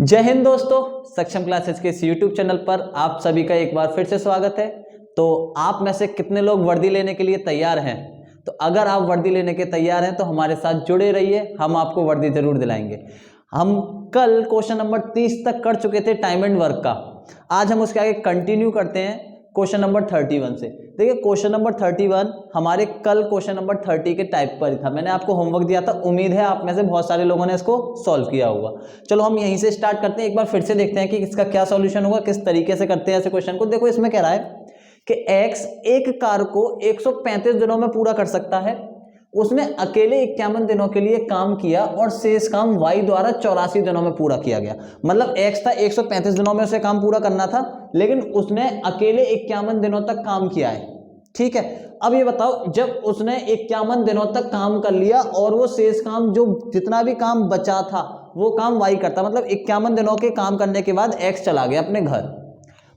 जय हिंद दोस्तों, सक्षम क्लासेस के इस यूट्यूब चैनल पर आप सभी का एक बार फिर से स्वागत है। तो आप में से कितने लोग वर्दी लेने के लिए तैयार हैं? तो अगर आप वर्दी लेने के तैयार हैं तो हमारे साथ जुड़े रहिए, हम आपको वर्दी जरूर दिलाएंगे। हम कल क्वेश्चन नंबर 30 तक कर चुके थे टाइम एंड वर्क का। आज हम उसके आगे कंटिन्यू करते हैं क्वेश्चन नंबर 31 से। देखिए क्वेश्चन नंबर 31 हमारे कल क्वेश्चन नंबर 30 के टाइप पर ही था। मैंने आपको होमवर्क दिया था, उम्मीद है आप में से बहुत सारे लोगों ने इसको सॉल्व किया होगा। चलो हम यहीं से स्टार्ट करते हैं, एक बार फिर से देखते हैं कि इसका क्या सॉल्यूशन होगा, किस तरीके से करते हैं ऐसे क्वेश्चन को। देखो इसमें कह रहा है कि x एक कार को 135 दिनों में पूरा कर सकता है। उसने अकेले 51 दिनों के लिए काम किया और शेष काम y द्वारा 84 दिनों में पूरा किया गया। मतलब x था 135 दिनों में उसे काम पूरा करना था, लेकिन उसने अकेले 51 दिनों तक काम किया है। ठीक है, अब ये बताओ जब उसने 51 दिनों तक काम कर लिया और वो शेष काम जो जितना भी काम बचा था वो काम y करता, मतलब 51 दिनों के काम करने के बाद x चला गया अपने घर।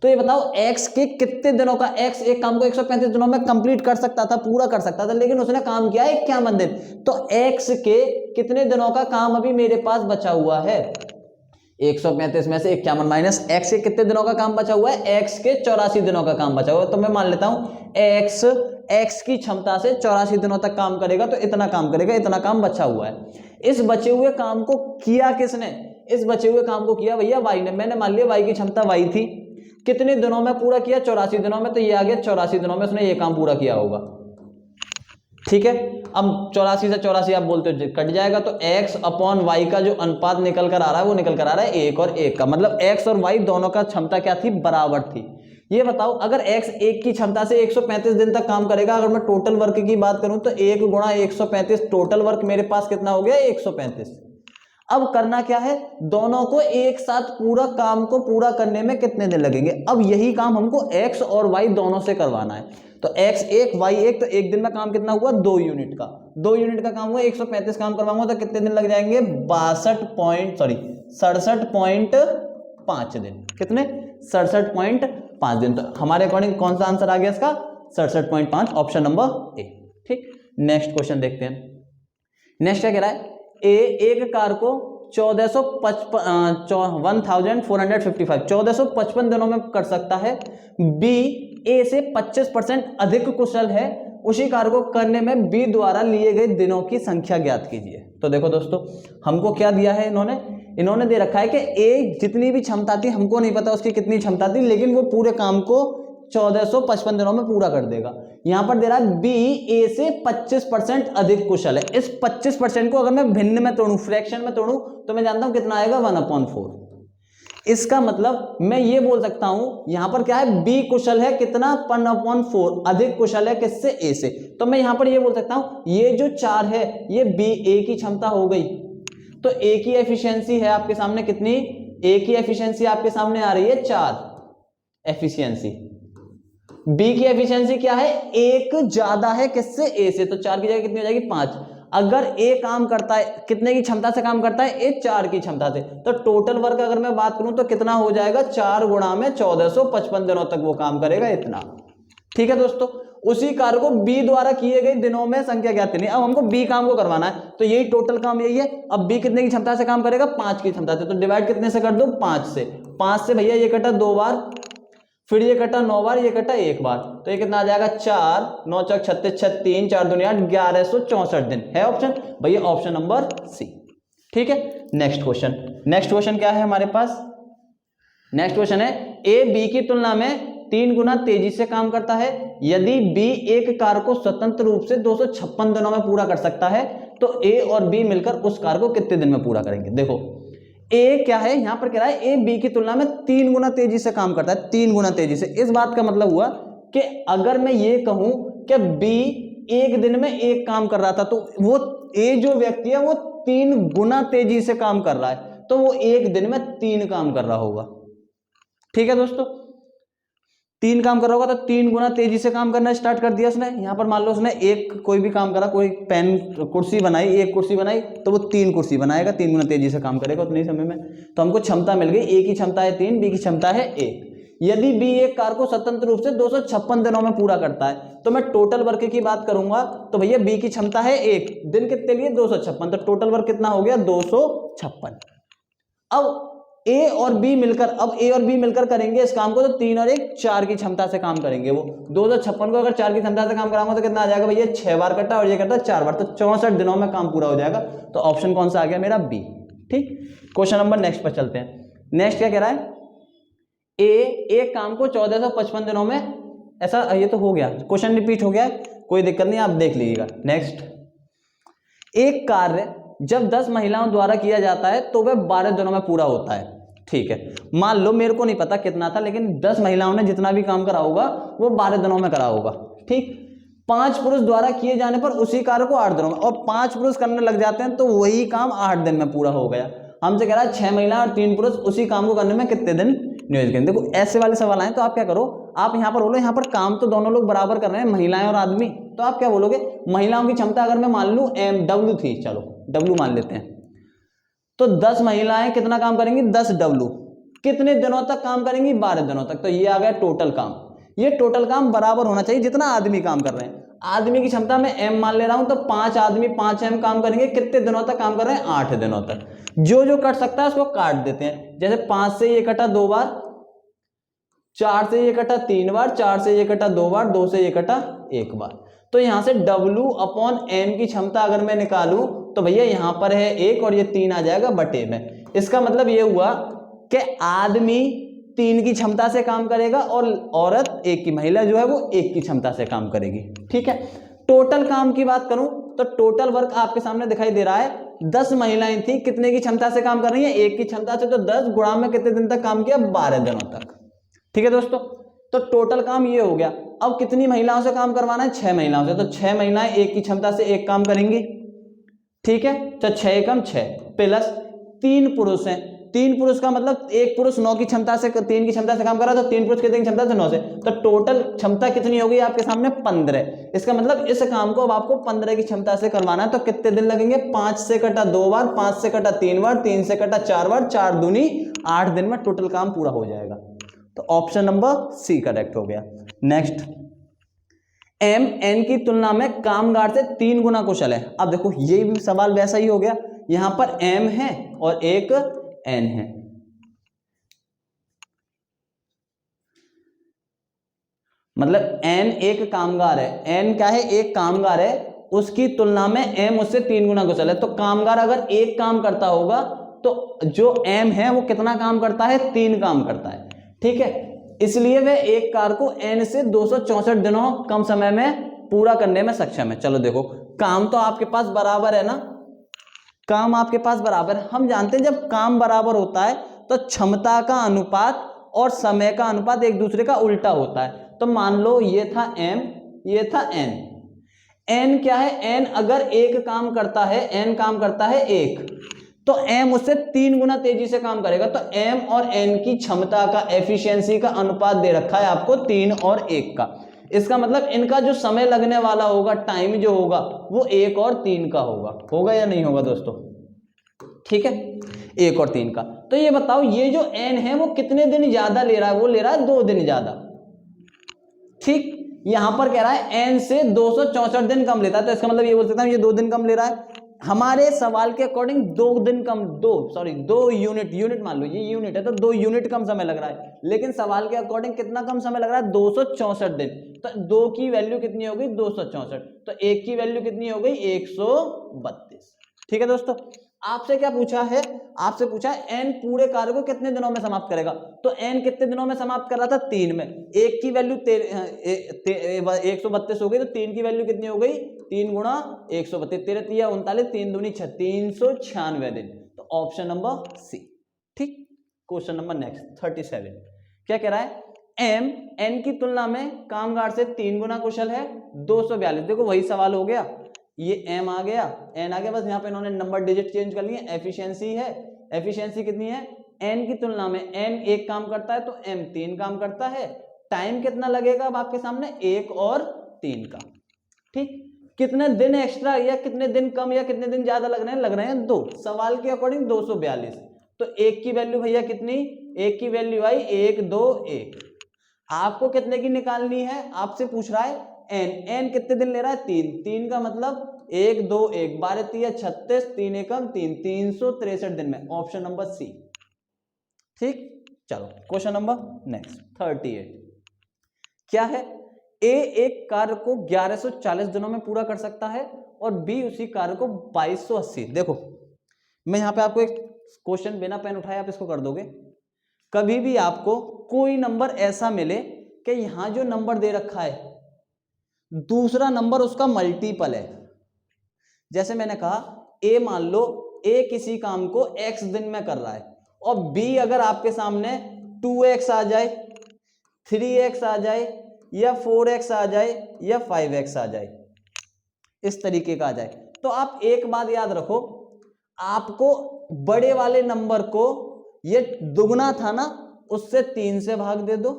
तो ये बताओ x के कितने दिनों का, x एक काम को 135 दिनों में कंप्लीट कर सकता था, पूरा कर सकता था, लेकिन उसने काम किया 51 दिन। तो x के कितने दिनों का काम अभी मेरे पास बचा हुआ है? 135 में से 51 माइनस x के कितने दिनों का काम बचा हुआ है? x के 84 दिनों का काम बचा हुआ है। तो मैं मान लेता हूं x की क्षमता से 84 दिनों तक काम करेगा, तो इतना काम करेगा, इतना काम बचा हुआ है। इस बचे हुए काम को किया किसने? इस बचे हुए काम को किया भैया y ने। मैंने मान लिया y की क्षमता y थी, कितने दिनों में पूरा किया? 84 दिनों में। तो ये आ गया 84 दिनों में उसने ये काम पूरा किया होगा। ठीक है, अब 84 से 84 आप बोलते हो कट जाएगा, तो x अपॉन y का जो अनुपात निकल कर आ रहा है वो निकल कर आ रहा है 1 और 1 का, मतलब x और y दोनों का क्षमता क्या थी? बराबर थी। ये बताओ अगर x 1 की क्षमता से 135 दिन तक काम करेगा, अगर मैं टोटल वर्क की बात करूं तो 1 गुणा 135, टोटल वर्क मेरे पास कितना हो गया? 135। अब करना क्या है? दोनों को एक साथ पूरा काम को पूरा करने में कितने दिन लगेंगे? अब यही काम हमको x और y दोनों से करवाना है। तो x 1 y 1, तो एक दिन में काम कितना हुआ? 2 यूनिट का। 2 यूनिट का काम हुआ, 135 काम करवाऊंगा तो कितने दिन लग जाएंगे? 67.5 दिन। कितने? 67.5 दिन। तो हमारे अकॉर्डिंग कौन सा आंसर आ गया इसका? 67.5, ऑप्शन नंबर ए। ठीक, नेक्स्ट क्वेश्चन देखते हैं। नेक्स्ट क्या कह रहा है? ए एक कार को 1455 दिनों में कर सकता है। बी ए से 25% अधिक कुशल है, उसी कार्य को करने में बी द्वारा लिए गए दिनों की संख्या ज्ञात कीजिए। तो देखो दोस्तों, हमको क्या दिया है इन्होंने दे रखा है कि ए जितनी भी क्षमता थी, हमको नहीं पता उसकी कितनी क्षमता थी, लेकिन वो पूरे काम को 1455 दिनों में पूरा कर देगा। यहां पर दे रहा है बी ए से 25% अधिक कुशल है। इस 25% को अगर मैं भिन्न में तोड़ूं, फ्रैक्शन में तोड़ूं, तो मैं जानता हूं कितना आएगा? 1/4। इसका मतलब मैं ये बोल सकता हूं यहां पर क्या है? बी कुशल है कितना? 1/4 अधिक कुशल है किससे? ए से। तो मैं यहां पर ये बोल सकता हूं ये जो 4 है ये बी ए की क्षमता हो गई। तो ए की एफिशिएंसी है आपके सामने कितनी? ए की एफिशिएंसी आपके सामने आ रही है 4 एफिशिएंसी। बी की एफिशिएंसी क्या है? 1 ज्यादा है किससे? ए से। तो 4 की जगह कितनी हो जाएगी? 5। अगर ए काम करता है, कितने की क्षमता से काम करता है? ए 4 की क्षमता से। तो टोटल वर्क अगर मैं बात करूं तो कितना हो जाएगा? 4 गुणा में 1455 दिनों तक वो काम करेगा, इतना। ठीक है दोस्तों, उसी कार्य को बी द्वारा किए गए दिनों में संख्या ज्ञात करनी है। अब हमको बी काम को करवाना है, तो यही टोटल काम यही है। अब बी कितने की क्षमता से काम करेगा? 5 की क्षमता से। तो डिवाइड कितने से कर दो? 5 से। 5 से भैया ये कटा 2 बार, फिर ये कटा 9 बार, ये कटा 1 बार, तो ये कितना आ जाएगा? 4 9 चौक 36, 3 4 दूनी 8, 1164 दिन है ऑप्शन भैया, ऑप्शन नंबर सी। ठीक है, नेक्स्ट क्वेश्चन क्या है हमारे पास? नेक्स्ट क्वेश्चन है ए बी की तुलना में 3 गुना तेजी से काम करता है। यदि बी एक कार्य को स्वतंत्र रूप से 256 दिनों में पूरा कर सकता है, तो ए और बी मिलकर उस कार्य को कितने दिन में पूरा करेंगे? देखो ए क्या है, यहां पर कह रहा है ए बी की तुलना में 3 गुना तेजी से काम करता है, 3 गुना तेजी से। इस बात का मतलब हुआ कि अगर मैं ये कहूं कि बी एक दिन में एक काम कर रहा था, तो वो ए जो व्यक्ति है वो 3 गुना तेजी से काम कर रहा है, तो वो एक दिन में 3 काम कर रहा होगा। ठीक है दोस्तों, 3 काम कर रहा होगा, तो 3 गुना तेजी से काम करना स्टार्ट कर दिया उसने। यहां पर मान लो उसने एक कोई भी काम करा, कोई पेन कुर्सी बनाई, एक कुर्सी बनाई, तो वो 3 कुर्सी बनाएगा, 3 गुना तेजी से काम करेगा उतने समय में। तो हमको क्षमता मिल गई, ए की क्षमता है 3, बी की क्षमता है 1। यदि बी एक कार्य को स्वतंत्र रूप से 256 दिनों में पूरा करता है, तो मैं टोटल वर्क की बात करूंगा, तो भैया बी की क्षमता है 1 दिन, कितने लिए? 256, तो टोटल वर्क कितना हो गया? 256। अब ए और बी मिलकर, अब ए और बी मिलकर करेंगे इस काम को, तो 3 और 1 4 की क्षमता से काम करेंगे। वो 256 को अगर 4 की क्षमता से काम कराऊंगा तो कितना आ जाएगा भैया, 6 बार कटा और ये करता 4 बार, तो 64 दिनों में काम पूरा हो जाएगा। तो ऑप्शन कौन सा आ गया मेरा, बी। ठीक, क्वेश्चन नंबर नेक्स्ट पर चलते हैं। नेक्स्ट क्या कह रहा है, एक काम को 1455 दिनों में, ऐसा ये तो हो गया, क्वेश्चन रिपीट हो गया, कोई दिक्कत नहीं, आप देख लीजिएगा। नेक्स्ट, एक कार्य जब 10 महिलाओं द्वारा किया जाता है तो वह 12 दिनों में पूरा होता है। ठीक है, मान लो मेरे को नहीं पता कितना था, लेकिन 10 महिलाओं ने जितना भी काम करा होगा वो 12 दिनों में करा होगा। ठीक, 5 पुरुष द्वारा किए जाने पर उसी कार्य को 8 दिनों में, और 5 पुरुष करने लग जाते हैं तो वही काम 8 दिन में पूरा हो गया। हमसे कह रहा है 6 महिला और 3 पुरुष उसी काम को करने में कितने दिन नियोजित करेंगे। देखो ऐसे वाले सवाल आए तो आप क्या करो, आप यहाँ पर बोलो, यहाँ पर काम तो दोनों लोग बराबर कर रहे हैं, महिलाएं और आदमी, तो आप क्या बोलोगे, महिलाओं की क्षमता अगर मैं मान लूं MW थी, चलो W मान लेते हैं, तो 10 महिलाएं कितना काम करेंगी, 10 W, कितने दिनों तक काम करेंगी, 12 दिनों तक। तो ये आ गया टोटल काम। ये टोटल काम बराबर होना चाहिए जितना आदमी काम कर रहे हैं। आदमी की क्षमता में M मान ले रहा हूं, तो 5 आदमी 5 M काम करेंगे, कितने दिनों तक काम कर रहे हैं, 8 दिनों तक। जो जो कट सकता है उसको काट देते हैं, जैसे 5 से ये कटा 2 बार, 4 से ये कटा 3 बार, 4 से ये कटा 2 बार, 2 से ये कटा 1 बार। तो यहां से W/M की क्षमता अगर मैं निकालूं तो भैया यहां पर है 1 और ये 3 आ जाएगा बटे में। इसका मतलब ये हुआ कि आदमी 3 की क्षमता से काम करेगा और औरत 1 की, महिला जो है वो 1 की क्षमता से काम करेगी। ठीक है, टोटल काम की बात करूं तो टोटल वर्क आपके सामने दिखाई दे रहा है। 10 महिलाएं थी, कितने की क्षमता से काम कर रही है, 1 की क्षमता से, तो 10 गुणा में कितने दिन तक काम किया, 12 दिनों तक। ठीक है दोस्तों, तो टोटल काम ये हो गया। अब कितनी महिलाओं से काम करवाना है, 6 महिलाओं से, तो 6 महिलाएं 1 की क्षमता से 1 काम करेंगी। ठीक है, तो 6 एकम 6 प्लस 3 पुरुष हैं, 3 पुरुष का मतलब 1 पुरुष 9 की क्षमता से, 3 की क्षमता से काम कर रहा है, तो 3 पुरुष कितनी क्षमता से, 9 से, तो टोटल क्षमता कितनी होगी आपके सामने, 15। इसका मतलब इस काम को अब आपको 15 की क्षमता से करवाना है, तो कितने दिन लगेंगे, 5 से कटा 2 बार, 5 से कटा 3 बार, 3 से कटा 4 बार, 4 दूनी 8 दिन में टोटल काम पूरा हो जाएगा। तो ऑप्शन नंबर सी करेक्ट हो गया। नेक्स्ट, M N की तुलना में कामगार से 3 गुना कुशल है। अब देखो ये भी सवाल वैसा ही हो गया, यहां पर M है और एक N है। मतलब N एक कामगार है, N क्या है, एक कामगार है, उसकी तुलना में M उससे 3 गुना कुशल है। तो कामगार अगर एक काम करता होगा तो जो M है वो कितना काम करता है, 3 काम करता है। ठीक है, इसलिए वह एक कार को N से 264 दिनों कम समय में पूरा करने में सक्षम है। चलो देखो, काम तो आपके पास बराबर है ना, काम आपके पास बराबर है। हम जानते हैं जब काम बराबर होता है तो क्षमता का अनुपात और समय का अनुपात एक दूसरे का उल्टा होता है। तो मान लो ये था M, ये था N। N क्या है, N अगर एक काम करता है, N काम करता है 1, तो M उससे 3 गुना तेजी से काम करेगा। तो M और N की क्षमता का, एफिशिएंसी का अनुपात दे रखा है आपको 3 और 1 का। इसका मतलब इनका जो समय लगने वाला होगा, टाइम जो होगा, वो 1 और 3 का होगा या नहीं होगा दोस्तों। ठीक है, 1 और 3 का। तो ये बताओ, ये जो N है वो कितने दिन ज्यादा ले रहा है, वो ले रहा है 2 दिन ज्यादा। ठीक, यहां पर कह रहा है N से 264 दिन कम लेता है, तो इसका मतलब ये बोल सकता हूं ये 2 दिन कम ले रहा है। हमारे सवाल के अकॉर्डिंग 2 दिन कम, 2 यूनिट मान लो, ये यूनिट है तो 2 यूनिट कम समय लग रहा है, लेकिन सवाल के अकॉर्डिंग कितना कम समय लग रहा है, 264 दिन। तो 2 की वैल्यू कितनी हो गई, 264, तो 1 की वैल्यू कितनी हो गई, 132। ठीक है दोस्तों, आपसे क्या पूछा है, आपसे पूछा है N पूरे कार्य को कितने दिनों में समाप्त करेगा। तो N कितने दिनों में समाप्त कर रहा था, 3 में। 1 की वैल्यू 132 हो गई, तो 3 की वैल्यू कितनी हो गई, 3 गुणा 132, 13 3 39, 3 दूनी 6, 396 दिन। तो ऑप्शन नंबर सी। ठीक, क्वेश्चन नंबर नेक्स्ट 37 क्या कह रहा है, M N की तुलना में कामगार से 3 गुना कुशल है, 242। देखो वही सवाल हो गया, ये M आ गया, N आ गया, बस यहाँ पे इन्होंने नंबर डिजिट चेंज कर लिए। एफिशिएंसी है, एफिशिएंसी कितनी है, N की तुलना में N 1 काम करता है तो M 3 काम करता है। टाइम कितना लगेगा अब आपके सामने, 1 और 3 का। ठीक, कितने दिन एक्स्ट्रा या कितने दिन कम या कितने दिन ज्यादा लग रहे हैं 2। सवाल के अकॉर्डिंग 242। तो 1 की वैल्यू भैया कितनी, 1 की वैल्यू आई 1 2 1। आपको कितने की निकालनी है, आपसे पूछ रहा है N कितने दिन ले रहा है, 3 का मतलब 1 2 1, 12 3 36, 3 एकम 3, 363 दिन में। Option number C. ठीक, चलो क्वेश्चन नंबर नेक्स्ट 38 क्या है, ए एक कार्य को 1140 दिनों में पूरा कर सकता है और बी उसी कार्य को 2280। देखो मैं यहां पे आपको एक क्वेश्चन बिना पेन उठाए आप इसको कर दोगे। कभी भी आपको कोई नंबर ऐसा मिले कि यहां जो नंबर दे रखा है दूसरा नंबर उसका मल्टीपल है, जैसे मैंने कहा ए मान लो ए किसी काम को x दिन में कर रहा है और b अगर आपके सामने 2x आ जाए, 3x आ जाए या 4x आ जाए या 5x आ जाए, इस तरीके का आ जाए, तो आप एक बात याद रखो, आपको बड़े वाले नंबर को, ये दुगना था ना, उससे 3 से भाग दे दो,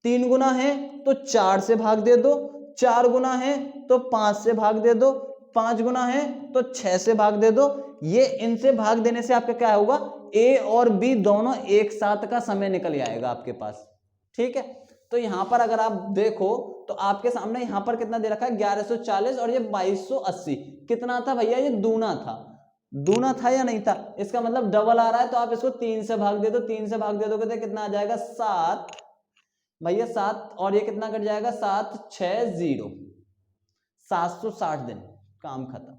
3 गुना है तो 4 से भाग दे दो, 4 गुना है तो 5 से भाग दे दो, 5 गुना है तो 6 से भाग दे दो। ये इनसे भाग देने से आपका क्या होगा, ए और बी दोनों एक साथ का समय निकल आएगा आपके पास। ठीक है, तो यहां पर अगर आप देखो तो आपके सामने यहां पर कितना दे रखा है 1140 और ये 2280, कितना था भैया, ये दूना था, दूना था या नहीं था, इसका मतलब डबल आ रहा है, तो आप इसको 3 से भाग दे दो, 3 से भाग दे दोगे तो कितना आ जाएगा 7 भैया, 7 और ये कितना कट जाएगा 760, 760 दिन, काम खत्म।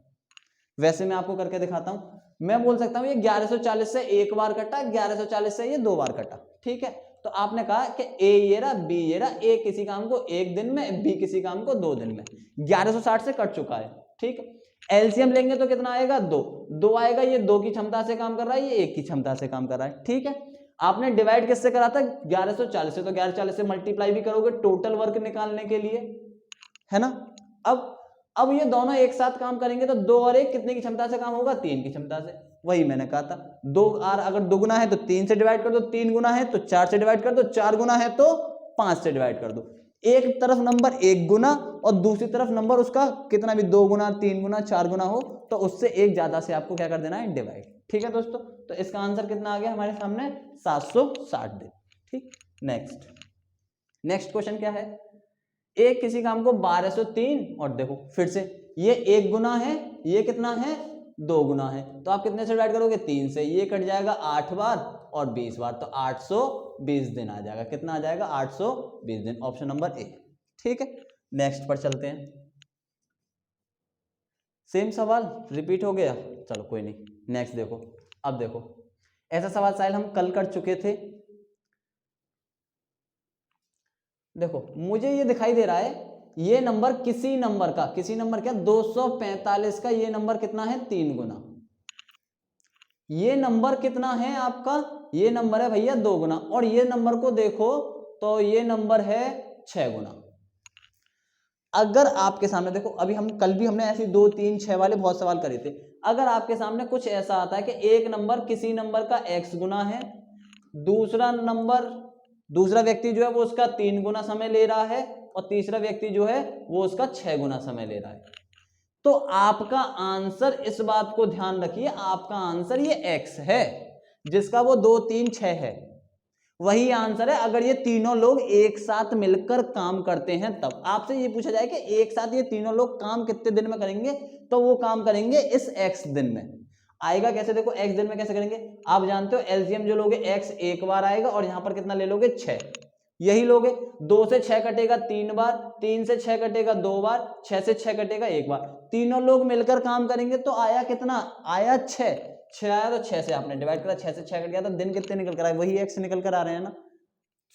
वैसे मैं आपको करके दिखाता हूं, मैं बोल सकता हूं ये 1140 से एक बार कटा, 1140 से ये 2 बार कटा। ठीक है, तो आपने कहा कि ए ये रहा, बी ये रहा, ए किसी काम को 1 दिन में, बी किसी काम को 2 दिन में, 1160 से कट चुका है। ठीक है, एलसीएम लेंगे तो कितना आएगा 2 आएगा, ये 2 की क्षमता से काम कर रहा है, ये 1 की क्षमता से काम कर रहा है। ठीक है, आपने डिवाइड किससे करा था 1140 से, तो 1140 से मल्टीप्लाई भी करोगे टोटल वर्क निकालने के लिए, है ना। अब ये दोनों एक साथ काम करेंगे तो 2 और 1 कितने की क्षमता से काम होगा, 3 की क्षमता से। वही मैंने कहा था 2 और अगर 2 गुना है तो 3 से डिवाइड कर दो, 3 गुना है तो 4 से डिवाइड कर दो, 4 गुना है तो 5 से डिवाइड कर दो। एक तरफ नंबर 1 गुना और दूसरी तरफ नंबर उसका कितना भी 2 गुना, 3 गुना, 4 गुना हो तो उससे एक ज्यादा से आपको क्या कर देना है, डिवाइड। ठीक है दोस्तों, तो इसका आंसर कितना आ गया हमारे सामने 760 दिन। ठीक, नेक्स्ट क्वेश्चन क्या है, एक किसी काम को 1203 और देखो फिर से ये 1 गुना है, ये कितना है 2 गुना है, तो आप कितने से डिवाइड करोगे 3 से, ये कट जाएगा 8 बार और 20 बार, तो 820 दिन आ जाएगा। कितना आ जाएगा 820 दिन, ऑप्शन नंबर ए। ठीक है, नेक्स्ट पर चलते हैं। सेम सवाल रिपीट हो गया, चलो कोई नहीं, नेक्स्ट देखो। अब देखो ऐसा सवाल शायद हम कल कर चुके थे। देखो मुझे ये दिखाई दे रहा है, ये नंबर किसी नंबर क्या 245 का ये नंबर कितना है 3 गुना, ये नंबर कितना है आपका, ये नंबर है भैया 2 गुना, और ये नंबर को देखो तो ये नंबर है 6 गुना। अगर आपके सामने देखो, अभी हम कल भी हमने ऐसी 2, 3, 6 वाले बहुत सवाल करे थे, अगर आपके सामने कुछ ऐसा आता है कि एक नंबर किसी नंबर का x गुना है, दूसरा व्यक्ति जो है वो उसका 3 गुना समय ले रहा है और तीसरा व्यक्ति जो है वो उसका 6 गुना समय ले रहा है, तो आपका आंसर, इस बात को ध्यान रखिए, आपका आंसर ये x है जिसका वो 2, 3, 6 है, वही आंसर है। अगर ये तीनों लोग एक साथ मिलकर काम करते हैं तब आपसे ये पूछा जाए कि एक साथ ये तीनों लोग काम कितने दिन में करेंगे, तो वो काम करेंगे इस x दिन में। आएगा कैसे, देखो x दिन में कैसे करेंगे, आप जानते हो एलसीएम जो लोगे x एक बार आएगा और यहां पर कितना ले लोगे 6, यही लोगे, 2 से 6 कटेगा 3 बार, 3 से 6 कटेगा 2 बार, 6 से 6 कटेगा 1 बार, तीनों लोग मिलकर काम करेंगे तो आया कितना, आया 6 आया, तो 6 से आपने डिवाइड करा, 6 से 6 कट गया तो दिन कितने निकल कर आए, वही x निकल कर आ रहे हैं ना।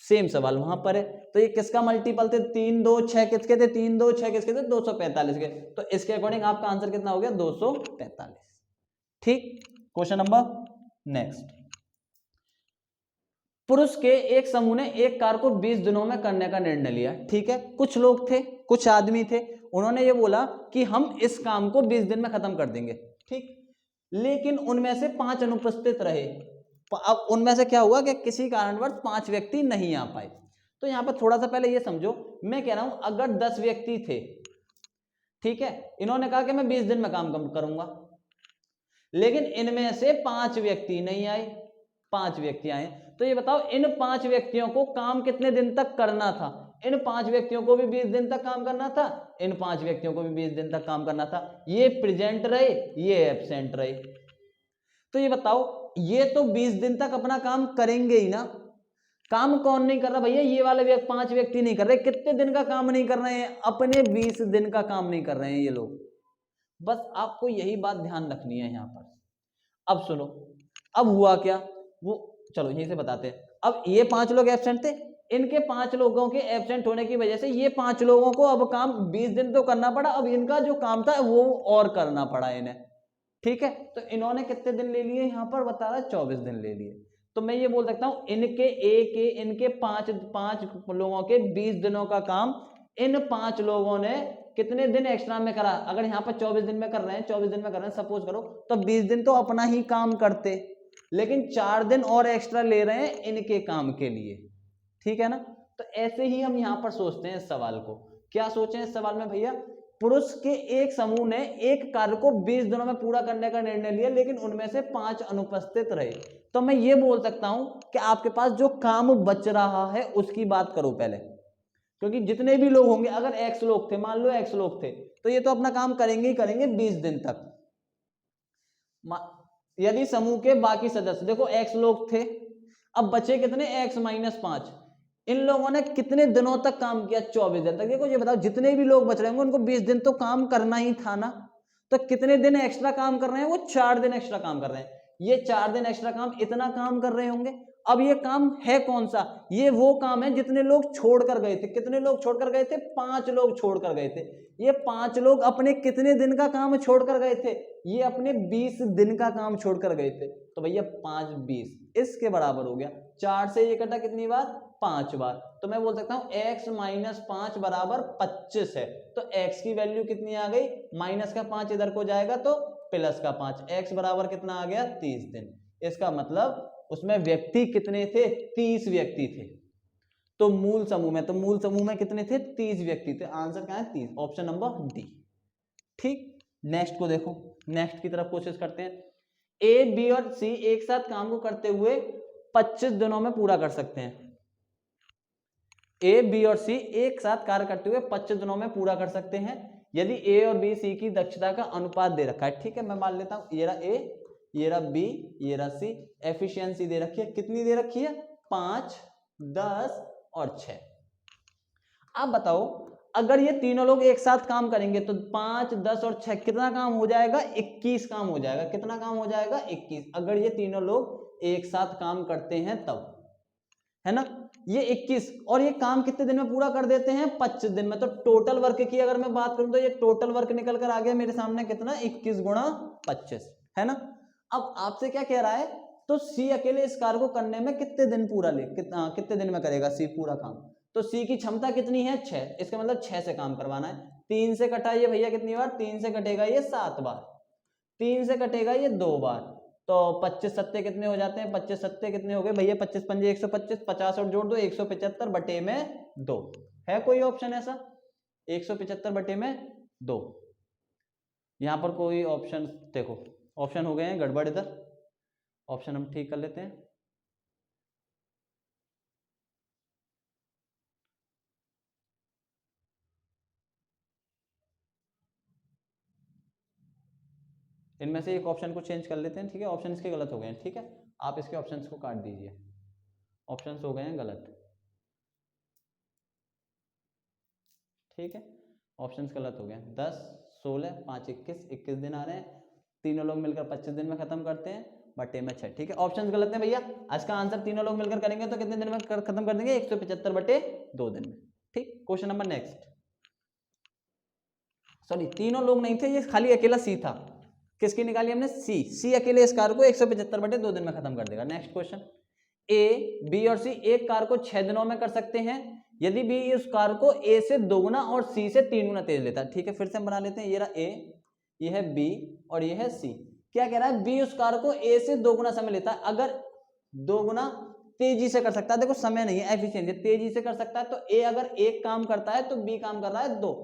सेम सवाल वहां पर है, तो ये किसका मल्टीपल थे, 3, 2, 6 किसके थे, 3, 2, 6 किसके थे 245 के, तो इसके अकॉर्डिंग आपका आंसर कितना हो गया 245। ठीक, क्वेश्चन नंबर नेक्स्ट। पुरुष के एक समूह ने एक कार्य को 20 दिनों में करने का निर्णय लिया। ठीक है, कुछ लोग थे, कुछ आदमी थे, उन्होंने ये बोला कि हम इस काम को 20 दिन में खत्म कर देंगे। ठीक, लेकिन उनमें से 5 अनुपस्थित रहे। अब उनमें से क्या हुआ कि किसी कारणवश 5 व्यक्ति नहीं आ पाए। तो यहां पर थोड़ा सा पहले ये समझो, मैं कह रहा हूं अगर 10 व्यक्ति थे, ठीक है, इन्होंने कहा कि मैं 20 दिन में काम करूंगा, लेकिन इनमें से 5 व्यक्ति नहीं आए, 5 व्यक्ति आए, तो ये बताओ इन 5 व्यक्तियों को काम कितने दिन तक करना था, इन 5 व्यक्तियों को भी 20 दिन तक काम करना था, इन 5 व्यक्तियों को भी 20 दिन तक काम करना था, ये प्रेजेंट रहे, ये एब्सेंट रहे। तो ये बताओ ये तो 20 दिन तक अपना काम करेंगे ही ना। काम कौन नहीं कर रहा भैया? ये वाले 5 व्यक्ति नहीं कर रहे। कितने दिन का काम नहीं कर रहे हैं? अपने 20 दिन का काम नहीं कर रहे हैं ये लोग। बस आपको यही बात ध्यान रखनी है यहां पर। अब सुनो, अब हुआ क्या, वो चलो यहीं से बताते हैं। अब ये 5 लोग एब्सेंट थे, इनके 5 लोगों के एब्सेंट होने की वजह से ये 5 लोगों को अब काम 20 दिन तो करना पड़ा, अब इनका जो काम था वो और करना पड़ा इन्हें। ठीक है, तो इन्होंने कितने दिन ले लिए? यहां पर बता रहा है 24 दिन ले लिए। तो मैं ये बोल सकता हूं इनके 5 लोगों के 20 दिनों का काम इन 5 लोगों ने कितने दिन एक्स्ट्रा में करा? अगर यहाँ पर 24 दिन में कर रहे हैं, 24 दिन में कर रहे हैं सपोज करो, तो 20 दिन तो अपना ही काम करते, लेकिन 4 दिन और एक्स्ट्रा ले रहे हैं इनके काम के लिए। ठीक है ना? तो ऐसे ही हम यहाँ पर सोचते हैं इस सवाल को। क्या सोचे इस सवाल में भैया? पुरुष के एक समूह ने एक कार्य को 20 दिनों में पूरा करने का निर्णय लिया, लेकिन उनमें से 5 अनुपस्थित रहे। तो मैं ये बोल सकता हूं कि आपके पास जो काम बच रहा है उसकी बात करो पहले, क्योंकि जितने भी लोग होंगे, अगर x लोग थे, मान लो x लोग थे, तो ये तो अपना काम करेंगे ही करेंगे 20 दिन तक। यदि समूह के बाकी सदस्य, देखो x लोग थे, अब बचे कितने? x - 5। इन लोगों ने कितने दिनों तक काम किया? 24 दिन तक। देखो ये बताओ, जितने भी लोग बच रहे होंगे उनको 20 दिन तो काम करना ही था ना। तो कितने दिन एक्स्ट्रा काम कर रहे हैं? वो 4 दिन एक्स्ट्रा काम कर रहे हैं। ये 4 दिन एक्स्ट्रा काम, इतना काम कर रहे होंगे। अब ये काम है कौन सा? ये वो काम है जितने लोग छोड़कर गए थे। कितने लोग छोड़कर गए थे? 5 लोग छोड़कर गए थे। ये 5 लोग अपने कितने दिन का काम छोड़कर गए थे? ये अपने 20 दिन का काम छोड़कर गए थे। तो भैया 5 20 इसके बराबर हो गया। 4 से ये कटा कितनी बार? 5 बार। तो मैं बोल सकता हूं x - 5 बराबर 25 है। तो x की वैल्यू कितनी आ गई? माइनस का 5 इधर को जाएगा तो प्लस का 5। x बराबर कितना आ गया? 30 दिन। इसका मतलब उसमें व्यक्ति कितने थे? 30 व्यक्ति थे। तो मूल समूह में कितने थे? 30 व्यक्ति थे। आंसर क्या है? 30, ऑप्शन नंबर डी। ठीक, नेक्स्ट को देखो, नेक्स्ट की तरफ कोशिश करते हैं। ए, बी और सी एक साथ काम को करते हुए 25 दिनों में पूरा कर सकते हैं। ए, बी और सी एक साथ कार्य करते हुए 25 दिनों में पूरा कर सकते हैं यदि ए और बी सी की दक्षता का अनुपात दे रखा है। ठीक है, मैं मान लेता हूं ये रहा ए, ये रहा बी, ये रहा सी। एफिशिएंसी दे रखी है, कितनी दे रखी है? 5, 10 और 6। आप बताओ, अगर ये तीनों लोग एक साथ काम करेंगे तो 5, 10 और 6 कितना काम हो जाएगा? 21 काम हो जाएगा। कितना काम हो जाएगा? 21। अगर ये तीनों लोग एक साथ काम करते हैं तब, है ना? ये 21, और ये काम कितने दिन में पूरा कर देते हैं? 25 दिन में। तो टोटल वर्क की अगर मैं बात करूं तो ये टोटल वर्क निकल कर आ गया मेरे सामने कितना? 21 गुणा 25, है ना? अब आपसे क्या कह रहा है? तो सी अकेले इस कार्य को करने में कितने दिन पूरा कितने दिन में करेगा सी पूरा काम? तो सी की क्षमता कितनी है? 6। इसका मतलब 6 से काम करवाना है। 3 से कटाइए भैया कितनी बार? 3 से कटेगा ये 7 बार। 3 से कटेगा ये 2 बार। तो 25 सत्ते कितने हो जाते हैं? 25 सत्ते कितने हो गए भैया? 25 पंजे 125, 50 और जोड़ दो 175 बटे में 2। है कोई ऑप्शन ऐसा? 175 बटे में 2। यहां पर कोई ऑप्शन, देखो ऑप्शन हो गए हैं गड़बड़ इधर। ऑप्शन हम ठीक कर लेते हैं। इनमें से एक ऑप्शन को चेंज कर लेते हैं। ठीक है, ऑप्शन इसके गलत हो गए हैं। ठीक है, आप इसके ऑप्शंस को काट दीजिए, ऑप्शंस हो गए हैं गलत। ठीक है, ऑप्शंस गलत हो गए। 10, 16, 5, 21, 21 दिन आ रहे हैं। तीनों लोग मिलकर 25 दिन में खत्म करते हैं बटे में 6। ठीक है, ऑप्शंस गलत हैं भैया। आज का आंसर तीनों लोग मिलकर करेंगे तो कितने दिन में खत्म कर देंगे? 175 बटे 2 दिन में। ठीक, क्वेश्चन नंबर नेक्स्ट। सॉरी, तीनों लोग नहीं थे, ये खाली अकेला सी था। किसकी निकाली हमने? सी अकेले इस कार को 175 बटे 2 दिन में खत्म कर देगा। Next question. ए, बी और सी एक कार को 6 दिनों में कर सकते हैं यदि बी इस कार को ए से 2 गुना और सी से 3 गुना तेज लेता है। ठीक है, फिर से हम बना लेते हैं। ये रहा ए, ये है बी और ये है सी। क्या कह रहा है? बी उस कार को ए से 2 गुना समय लेता है। अगर 2 गुना तेजी से कर सकता है, देखो समय नहीं है, एफिशिएंसी, तेजी से कर सकता है। तो ए अगर एक काम करता है तो बी काम कर रहा है 2,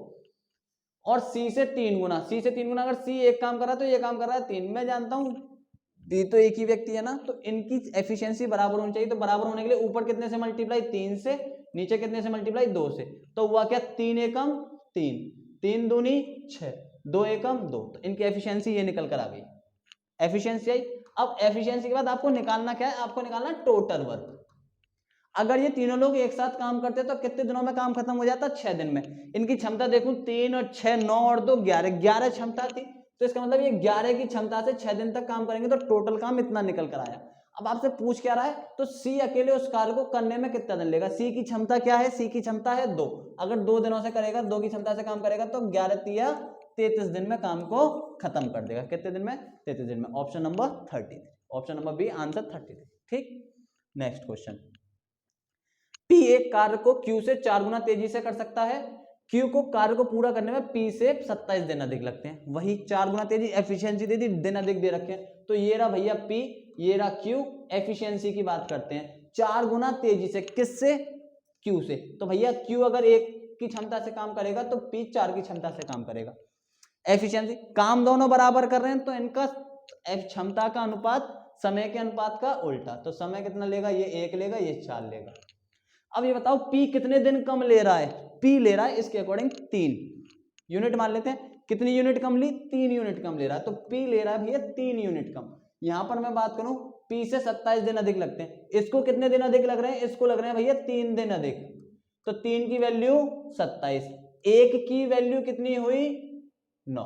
और सी से 3 गुना, सी से 3 गुना अगर सी एक काम कर रहा है तो ये काम कर रहा है 3। मैं जानता हूं ये तो एक ही व्यक्ति है ना, तो इनकी एफिशिएंसी बराबर होनी चाहिए। तो बराबर होने के लिए ऊपर कितने से मल्टीप्लाई? 3 से, नीचे कितने से मल्टीप्लाई? 2 से। तो हुआ क्या? 3 एकम 3, 3 दूनी 6, 2 एकम 2। तो इनकी एफिशिएंसी ये निकल कर आ गई। एफिशिएंसी आई। अब एफिशिएंसी के बाद आपको निकालना क्या है, आपको निकालना टोटल वर्क। अगर ये तीनों लोग एक साथ काम करते तो कितने दिनों में काम खत्म हो जाता, 6 दिन में। इनकी क्षमता देखूं 3 और 6 9 और 2 11, 11 क्षमता थी, तो इसका मतलब ये 11 की क्षमता से 6 दिन तक काम करेंगे तो टोटल काम इतना निकल कर आया। अब आपसे पूछ क्या रहा है, तो सी अकेले उस कार्य को करने में कितना दिन लेगा। सी की क्षमता क्या है, सी की क्षमता है 2, अगर 2 दिनों से करेगा, 2 की क्षमता से काम करेगा तो 11 तिया 33 दिन में काम को खत्म कर देगा। कितने दिन में, 33 दिन में। Option number 33, option number B answer 33। ठीक, नेक्स्ट क्वेश्चन। P एक कार्य को Q से 4 गुना तेजी से कर सकता है। Q को कार्य को पूरा करने में P से 27 दिन अधिक लगते हैं। वही 4 गुना तेजी, एफिशिएंसी दे दी, दिन अधिक दे रखे हैं। तो ये रहा भैया P, ये रहा Q। एफिशिएंसी की बात करते हैं, 4 गुना तेजी से, किससे, Q से। तो भैया Q अगर 1 की क्षमता से काम करेगा तो P 4 की क्षमता से काम करेगा। एफिशिएंसी, काम दोनों बराबर कर रहे हैं तो इनका क्षमता का अनुपात समय के अनुपात का उल्टा, तो समय कितना लेगा, ये 1 लेगा, ये 4 लेगा। अब ये बताओ P कितने दिन कम ले रहा है, P ले रहा है इसके अकॉर्डिंग 3 यूनिट मान लेते हैं। कितनी यूनिट कम ली, 3 यूनिट कम ले रहा है, तो P ले रहा है भैया 3 यूनिट कम। यहां पर मैं बात करूं P से 27 दिन अधिक लगते हैं, इसको कितने दिन अधिक लग रहे हैं, इसको लग रहे हैं भैया 3 दिन अधिक, तो 3 की वैल्यू 27, 1 की वैल्यू कितनी हुई 9,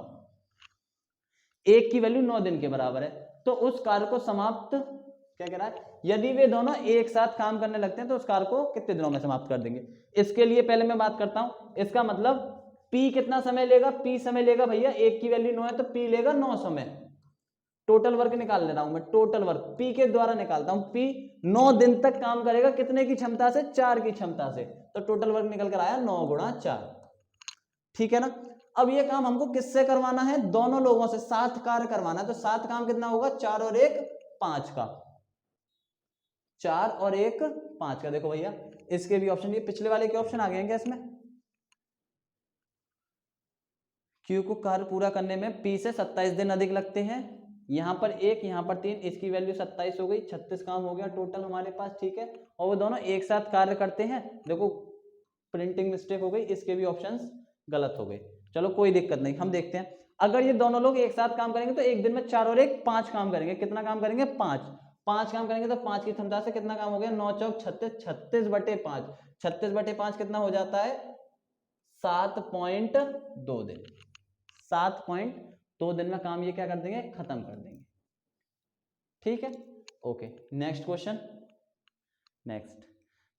1 की वैल्यू 9 दिन के बराबर है। तो उस कार्य को समाप्त, क्या कह रहा है, यदि वे दोनों एक साथ काम करने लगते हैं तो उस कार्य को कितने दिनों में समाप्त कर देंगे। इसके लिए पहले मैं बात करता हूं, इसका मतलब P कितना समय लेगा, P समय लेगा भैया, 1 की वैल्यू 9 है तो P लेगा 9 समय। टोटल वर्क निकाल ले रहा हूं मैं, टोटल वर्क P के द्वारा निकालता हूं। P 9 दिन तक काम करेगा, कितने की क्षमता से, 4 की क्षमता से, तो टोटल वर्क निकल कर आया 9 गुणा 4। ठीक है ना। अब ये काम हमको किससे करवाना है, दोनों लोगों से, 7 कार्य करवाना है, तो 7 काम कितना होगा, 4 और 1 5 का, 4 और 1 5 का। देखो भैया इसके भी ऑप्शन, ये पिछले वाले के ऑप्शन आ गए हैं क्या इसमें। Q को कार्य पूरा करने में P से 27 दिन अधिक लगते हैं, यहां पर 1 यहां पर 3, इसकी वैल्यू 27 हो गई, 36 काम हो गया टोटल हमारे पास। ठीक है, और वो दोनों एक साथ कार्य करते हैं। देखो प्रिंटिंग मिस्टेक हो गई, इसके भी ऑप्शंस गलत हो गए, चलो कोई दिक्कत नहीं, हम देखते हैं। अगर ये दोनों लोग एक साथ काम करेंगे तो एक दिन में 4 और 1 5 काम करेंगे। कितना काम करेंगे, 5 काम करेंगे, तो 5 की क्षमता से कितना काम हो गया, 9 चौक 36, 36/5, 36/5 कितना हो जाता है, 7.2 दिन, 7.2 दिन में काम ये क्या कर देंगे, खत्म कर देंगे। ठीक है, okay, next question. Next,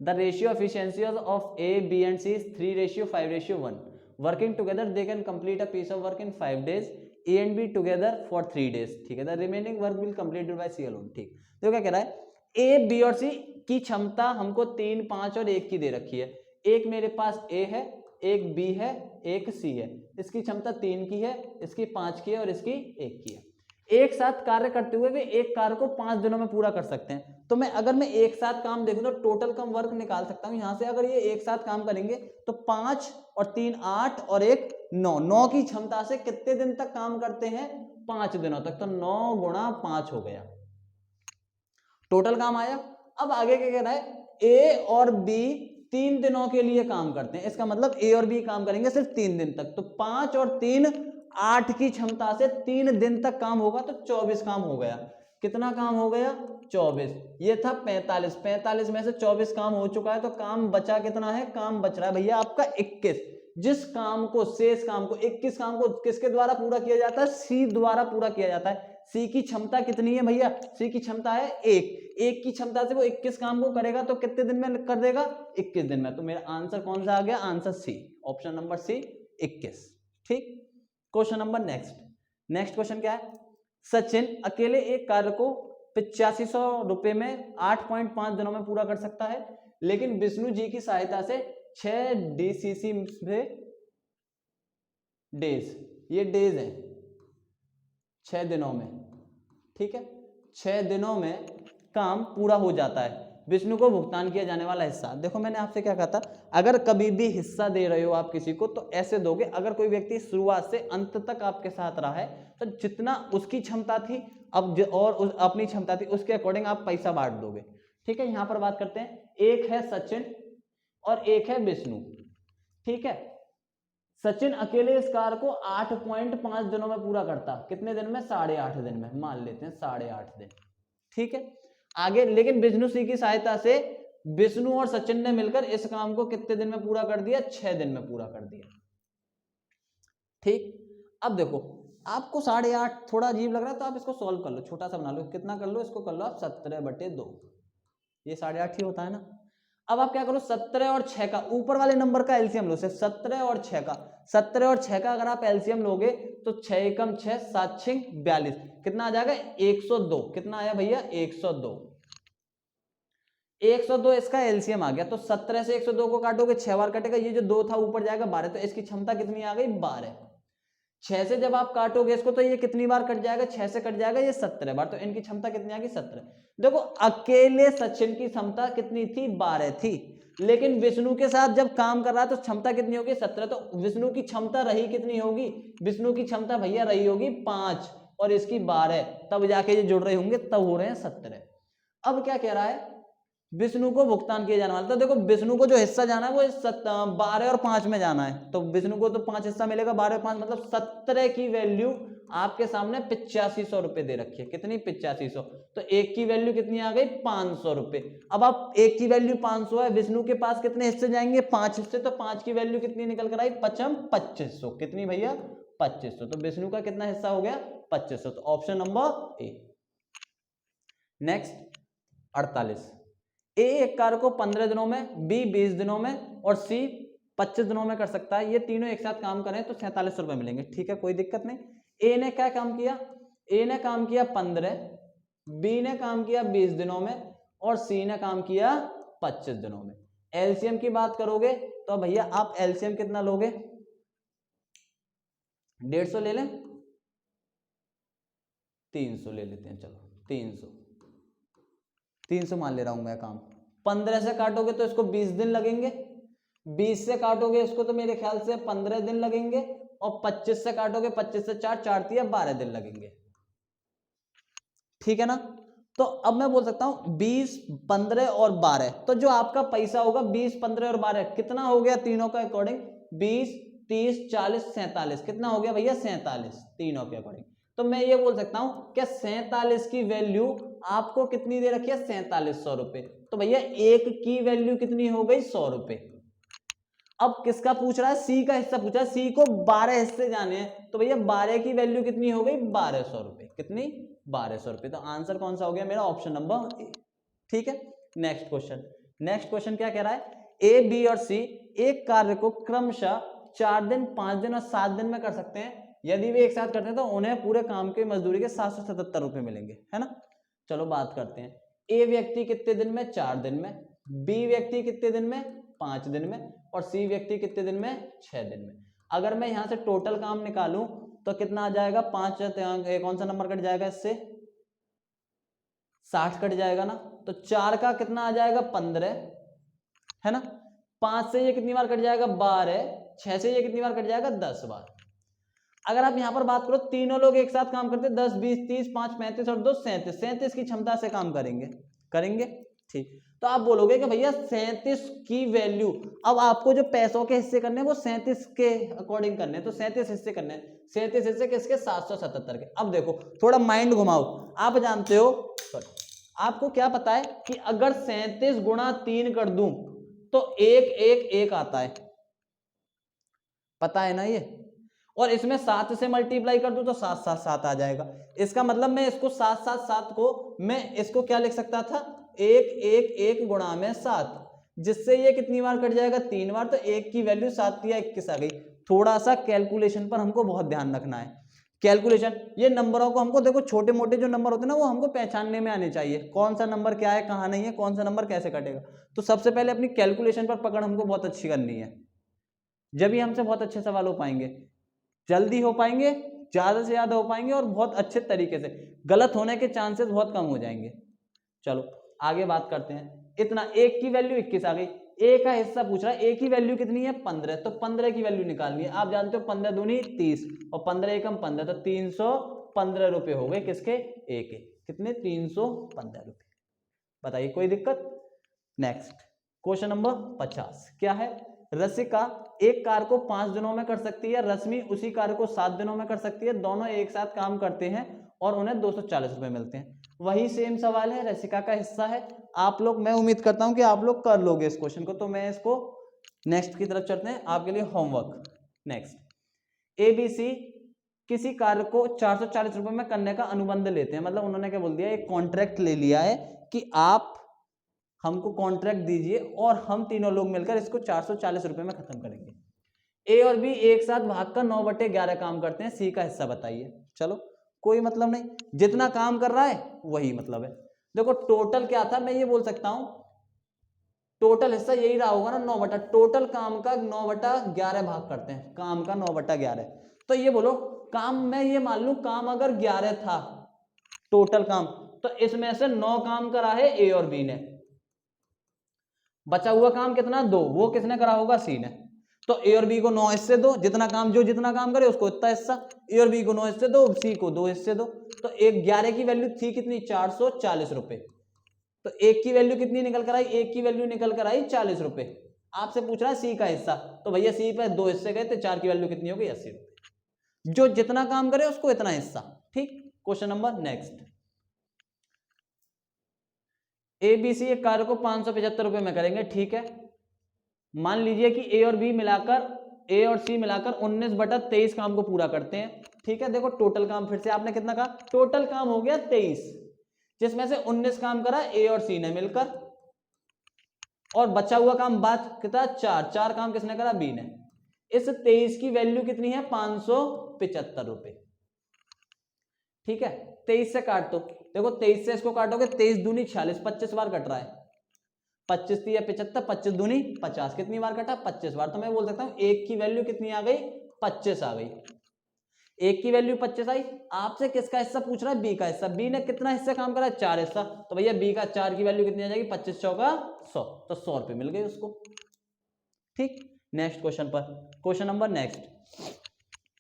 the ratio efficiency of A, B and C is 3:5:1. Working together they can complete a piece of work in 5 days. A and B together for 3 days. ठीक है, the remaining work will completed by C alone. ठीक, तो क्या कह रहा है, A, B और C की क्षमता हमको 3 5 और 1 की दे रखी है। एक मेरे पास A है, एक B है, एक C है, इसकी क्षमता 3 की है, इसकी 5 की है और इसकी 1 की है। एक साथ कार्य करते हुए वे एक कार्य को 5 दिनों में पूरा कर सकते हैं। तो मैं अगर मैं एक साथ काम देखूं तो टोटल कम वर्क निकाल सकता हूं यहां से। अगर ये एक साथ काम करेंगे तो 5 और 3 8 और 1 9, 9 की क्षमता से कितने दिन तक काम करते हैं, 5 दिनों तक, तो 9 गुणा 5 हो गया, टोटल काम आया। अब आगे क्या कह रहा है, ए और बी 3 दिनों के लिए काम करते हैं, इसका मतलब ए और बी काम करेंगे सिर्फ 3 दिन तक, तो 5 और 3 8 की क्षमता से 3 दिन तक काम होगा, तो 24 काम हो गया। कितना काम हो गया, 24। ये था 45, 45 में से 24 काम हो चुका है, तो काम बचा कितना है, काम बच रहा है भैया आपका 21। जिस काम को, शेष काम को, 21 काम को किसके द्वारा पूरा किया जाता है, सी द्वारा पूरा किया जाता है। सी की क्षमता कितनी है भैया, सी की क्षमता है 1 की क्षमता से वो 21 काम को करेगा, तो कितने दिन में कर देगा, 21 दिन में। तो मेरा आंसर कौन सा आ गया, answer C, option number C 21। ठीक, क्वेश्चन नंबर नेक्स्ट क्वेश्चन क्या है, सचिन अकेले एक कार्य को 8500 रुपए में 8.5 दिनों में पूरा कर सकता है, लेकिन विष्णु जी की सहायता से 6 DCC से डेज, ये डेज है, 6 दिनों में। ठीक है, 6 दिनों में काम पूरा हो जाता है। विष्णु को भुगतान किया जाने वाला हिस्सा, देखो मैंने आपसे क्या कहा था, अगर कभी भी हिस्सा दे रहे हो आप किसी को तो ऐसे दोगे, अगर कोई व्यक्ति शुरुआत से अंत तक आपके साथ रहा है तो जितना उसकी क्षमता थी अब और अपनी क्षमता थी उसके अकॉर्डिंग आप पैसा बांट दोगे। ठीक है, यहां पर बात करते हैं, एक है सचिन और एक है विष्णु। ठीक है, सचिन अकेले इस कार्य को 8.5 दिनों में पूरा करता। कितने दिन में? 8.5 दिन में, मान लेते हैं 8.5 दिन। ठीक है, आगे लेकिन विष्णु सिंह की सहायता से विष्णु और सचिन ने मिलकर इस काम को कितने दिन में पूरा कर दिया? 6 दिन में पूरा कर दिया। ठीक, अब देखो आपको 8.5 थोड़ा अजीब लग रहा है तो आप इसको सॉल्व कर लो, छोटा सा बना लो। कितना कर लो? इसको कर लो आप 17/2, ये 8.5 ही होता है ना। अब आप क्या करो, 17 और 6 का ऊपर वाले नंबर का एलसीएम लो, 17 और 6 का, 17 और 6 का अगर आप एलसीएम लोगे तो 6 एकम 6, 7 6 42, कितना आ जाएगा? 102। कितना आया भैया? 102। 102 इसका एलसीएम आ गया। तो 17 से 102 को काटोगे, 6 बार कटेगा, ये जो 2 था ऊपर जाएगा 12, तो इसकी क्षमता कितनी आ गई? 12। 6 से जब आप काटोगे इसको तो ये कितनी बार कट जाएगा? 6 से कट जाएगा ये 17 बार, तो इनकी क्षमता कितनी आ गई? 17। देखो अकेले सचिन की क्षमता कितनी थी? 12 थी, लेकिन विष्णु के साथ जब काम कर रहा है तो क्षमता कितनी होगी? 17। तो विष्णु की क्षमता रही कितनी होगी? विष्णु की क्षमता भैया रही होगी 5 और इसकी 12, तब जाके ये जुड़ रहे होंगे, तब हो रहे हैं 17। अब क्या कह रहा है? विष्णु को भुगतान किया जाने वाला। तो देखो विष्णु को जो हिस्सा जाना है वो 12 और 5 में जाना है, तो विष्णु को तो 5 हिस्सा मिलेगा, 12 और 5 मतलब 17 की वैल्यू आपके सामने 8500 रुपए दे रखी है। कितनी? 8500। तो एक की वैल्यू कितनी आ गई? 500 रुपए। अब आप एक की वैल्यू 500 है, विष्णु के पास कितने हिस्से जाएंगे? 5 हिस्से, तो 5 की वैल्यू कितनी निकल कर आई? 2500। कितनी भैया? 2500। तो विष्णु का कितना हिस्सा हो गया? 2500। तो ऑप्शन नंबर ए। नेक्स्ट 48, ए एक कार्य को 15 दिनों में, बी 20 दिनों में और सी 25 दिनों में कर सकता है। ये तीनों एक साथ काम करें तो 4700 रुपए मिलेंगे। ठीक है, कोई दिक्कत नहीं। ए ने क्या काम किया? ए ने काम किया 15, बी ने काम किया 20 दिनों में और सी ने काम किया 25 दिनों में। एलसीएम की बात करोगे तो भैया आप एलसीएम कितना लोगे? 150 ले लें, 300 ले लेते हैं। चलो 300 मान ले रहा हूं मैं काम। 15 से काटोगे तो इसको 20 दिन लगेंगे, 20 से काटोगे इसको तो मेरे ख्याल से 15 दिन लगेंगे, और 25 से काटोगे, 25 से 4 4 12 दिन लगेंगे। ठीक है ना? तो अब मैं बोल सकता हूं 20, 15 और 12, तो जो आपका पैसा होगा 20, 15 और 12 कितना हो गया तीनों का अकॉर्डिंग? 20, 30, 40, 47। कितना हो गया भैया? 47 तीनों के अकॉर्डिंग। तो मैं ये बोल सकता हूं कि 47 की वैल्यू आपको कितनी दे रखी है? 4700 रुपए। तो भैया एक की वैल्यू कितनी हो गई? 100 रुपए। अब किसका पूछ रहा है? सी का हिस्सा पूछा है, सी को 12 हिस्से जाने हैं, तो भैया 12 की वैल्यू कितनी हो गई? 1200 रुपए। कितनी? 1200 रुपए। तो आंसर कौन सा हो गया मेरा? Option number A. ठीक है, नेक्स्ट क्वेश्चन। नेक्स्ट क्वेश्चन क्या कह रहा है? ए, बी और सी एक कार्य को क्रमशः 4 दिन, 5 दिन और 7 दिन में कर सकते हैं। यदि वे एक साथ करते हैं तो उन्हें पूरे काम की मजदूरी के 777 रुपए मिलेंगे, है ना? चलो बात करते हैं। ए व्यक्ति कितने दिन में? 4 दिन में। बी व्यक्ति कितने दिन में? 5 दिन में। और सी व्यक्ति कितने दिन में? 6 दिन में। अगर मैं यहां से टोटल काम निकालूं तो कितना आ जाएगा? 5, कौन सा नंबर कट जाएगा इससे? 60 कट जाएगा ना। तो 4 का कितना आ जाएगा? 15, है ना? 5 से ये कितनी बार कट जाएगा? 12। 6 से ये कितनी बार कट जाएगा? 10 बार। अगर आप यहां पर बात करो तीनों लोग एक साथ काम करते 10, 20, 30, 5, 35 और 2 37, 37 की क्षमता से काम करेंगे। ठीक, तो आप बोलोगे कि भैया 37 की वैल्यू, अब आपको जो पैसों के हिस्से करने हैं वो 37 के अकॉर्डिंग करने हैं, तो 37 हिस्से करने हैं। 37 हिस्से किसके? 777 के। अब देखो थोड़ा माइंड घुमाओ। आप जानते हो, आपको क्या पता है कि अगर 37 गुणा 3 कर दूं तो 1 1 1 आता है, पता है ना ये? और इसमें 7 से मल्टीप्लाई कर दूं तो 7 7 7 आ जाएगा। इसका मतलब मैं इसको 7 7 7 को मैं इसको क्या लिख सकता था? 1 1 1 गुणा में 7, जिससे ये कितनी बार कट जाएगा? 3 बार। तो 1 की वैल्यू 7 या 21 आ गई। थोड़ा सा कैलकुलेशन पर हमको बहुत ध्यान रखना है। कैलकुलेशन, ये नंबरों को हमको देखो, छोटे मोटे जो नंबर होते हैं ना वो हमको पहचानने में आने चाहिए, कौन सा नंबर क्या है, कहाँ नहीं है, कौन सा नंबर कैसे कटेगा। तो सबसे पहले अपनी कैलकुलेशन पर पकड़ हमको बहुत अच्छी करनी है, जब ही हमसे बहुत अच्छे सवाल हो पाएंगे, जल्दी हो पाएंगे, ज्यादा से ज्यादा हो पाएंगे और बहुत अच्छे तरीके से। गलत होने के चांसेस बहुत कम हो जाएंगे। चलो आगे बात करते हैं। इतना, एक की वैल्यू 21 आ गई। ए का हिस्सा पूछ रहा है, ए की वैल्यू कितनी है? 15, तो 15 की वैल्यू निकालनी है। आप जानते हो 15 दूनी 30 और 15 एकम 15, तो 315 रुपए हो गए किसके? ए के। कितने? 315 रुपए। बताइए कोई दिक्कत? नेक्स्ट क्वेश्चन नंबर 50 क्या है? रसिका एक कार्य को 5 दिनों में कर सकती है, रश्मि उसी कार्य को 7 दिनों में कर सकती है, दोनों एक साथ काम करते हैं और उन्हें 240 रुपए मिलते हैं। वही सेम सवाल है, रसिका का हिस्सा है। आप लोग, मैं उम्मीद करता हूं कि आप लोग कर लोगे इस क्वेश्चन को, तो मैं इसको नेक्स्ट की तरफ चलते हैं, आपके लिए होमवर्क। नेक्स्ट, ABC किसी कार्य को 440 रुपए में करने का अनुबंध लेते हैं, मतलब उन्होंने क्या बोल दिया, एक कॉन्ट्रैक्ट ले लिया है कि आप हमको कॉन्ट्रैक्ट दीजिए और हम तीनों लोग मिलकर इसको 440 रुपए में खत्म करेंगे। A और B एक साथ भागकर 9/11 काम करते हैं, C का हिस्सा बताइए। चलो कोई मतलब नहीं, जितना काम कर रहा है वही मतलब है। देखो टोटल क्या था, मैं ये बोल सकता हूं टोटल हिस्सा यही रहा होगा ना, 9 टोटल काम का 9/11 भाग करते हैं, काम का 9/11। तो ये बोलो काम, मैं ये मान लूं काम अगर 11 था टोटल काम, तो इसमें से 9 काम करा है A और B ने, बचा हुआ काम कितना 2, वो किसने करा होगा, C ने। तो A और B को 9 हिस्से दो, जितना काम करे उसको इतना हिस्सा, A और B को 9 हिस्से दो, C को 2 हिस्से दो। तो 11 की वैल्यू थी कितनी, 440 रुपए। तो 1 की वैल्यू कितनी निकल कर आई, 1 की वैल्यू निकल कर आई 40 रुपए। आपसे पूछ रहा है C का हिस्सा, तो भैया C पे 2 हिस्से गए थे, 4 की वैल्यू कितनी होगी, 80 रुपए। जो जितना काम करे उसको इतना हिस्सा। ठीक, क्वेश्चन नंबर नेक्स्ट। ABC एक कार्य को 575 रुपए में करेंगे, ठीक है। मान लीजिए कि A और C मिलाकर 19/23 काम को पूरा करते हैं, ठीक है। देखो टोटल काम फिर से आपने कितना कहा, टोटल काम हो गया 23, जिसमें से 19 काम करा A और C ने मिलकर, और बचा हुआ काम बात कितना, 4 काम किसने करा, B ने। इस 23 की वैल्यू कितनी है, 575 रुपए, ठीक है। 23 से काट दो, देखो 23 से इसको काटोगे, 23 दूनी 46, 25 बार कट रहा है, 25 3 75, 25 दूनी 50, कितनी बार कटा, 25 बार। तो मैं बोल सकता हूं 1 की वैल्यू कितनी आ गई, 25 आ गई। 1 की वैल्यू 25 आई। आपसे किसका हिस्सा पूछ रहा है, B का हिस्सा। B ने कितना हिस्सा काम करा है, 4 हिस्सा। तो भैया B का 4 की वैल्यू कितनी आ जाएगी, 25 चौका 100, तो 100 रुपए मिल गए उसको। ठीक, नेक्स्ट क्वेश्चन पर, क्वेश्चन नंबर नेक्स्ट।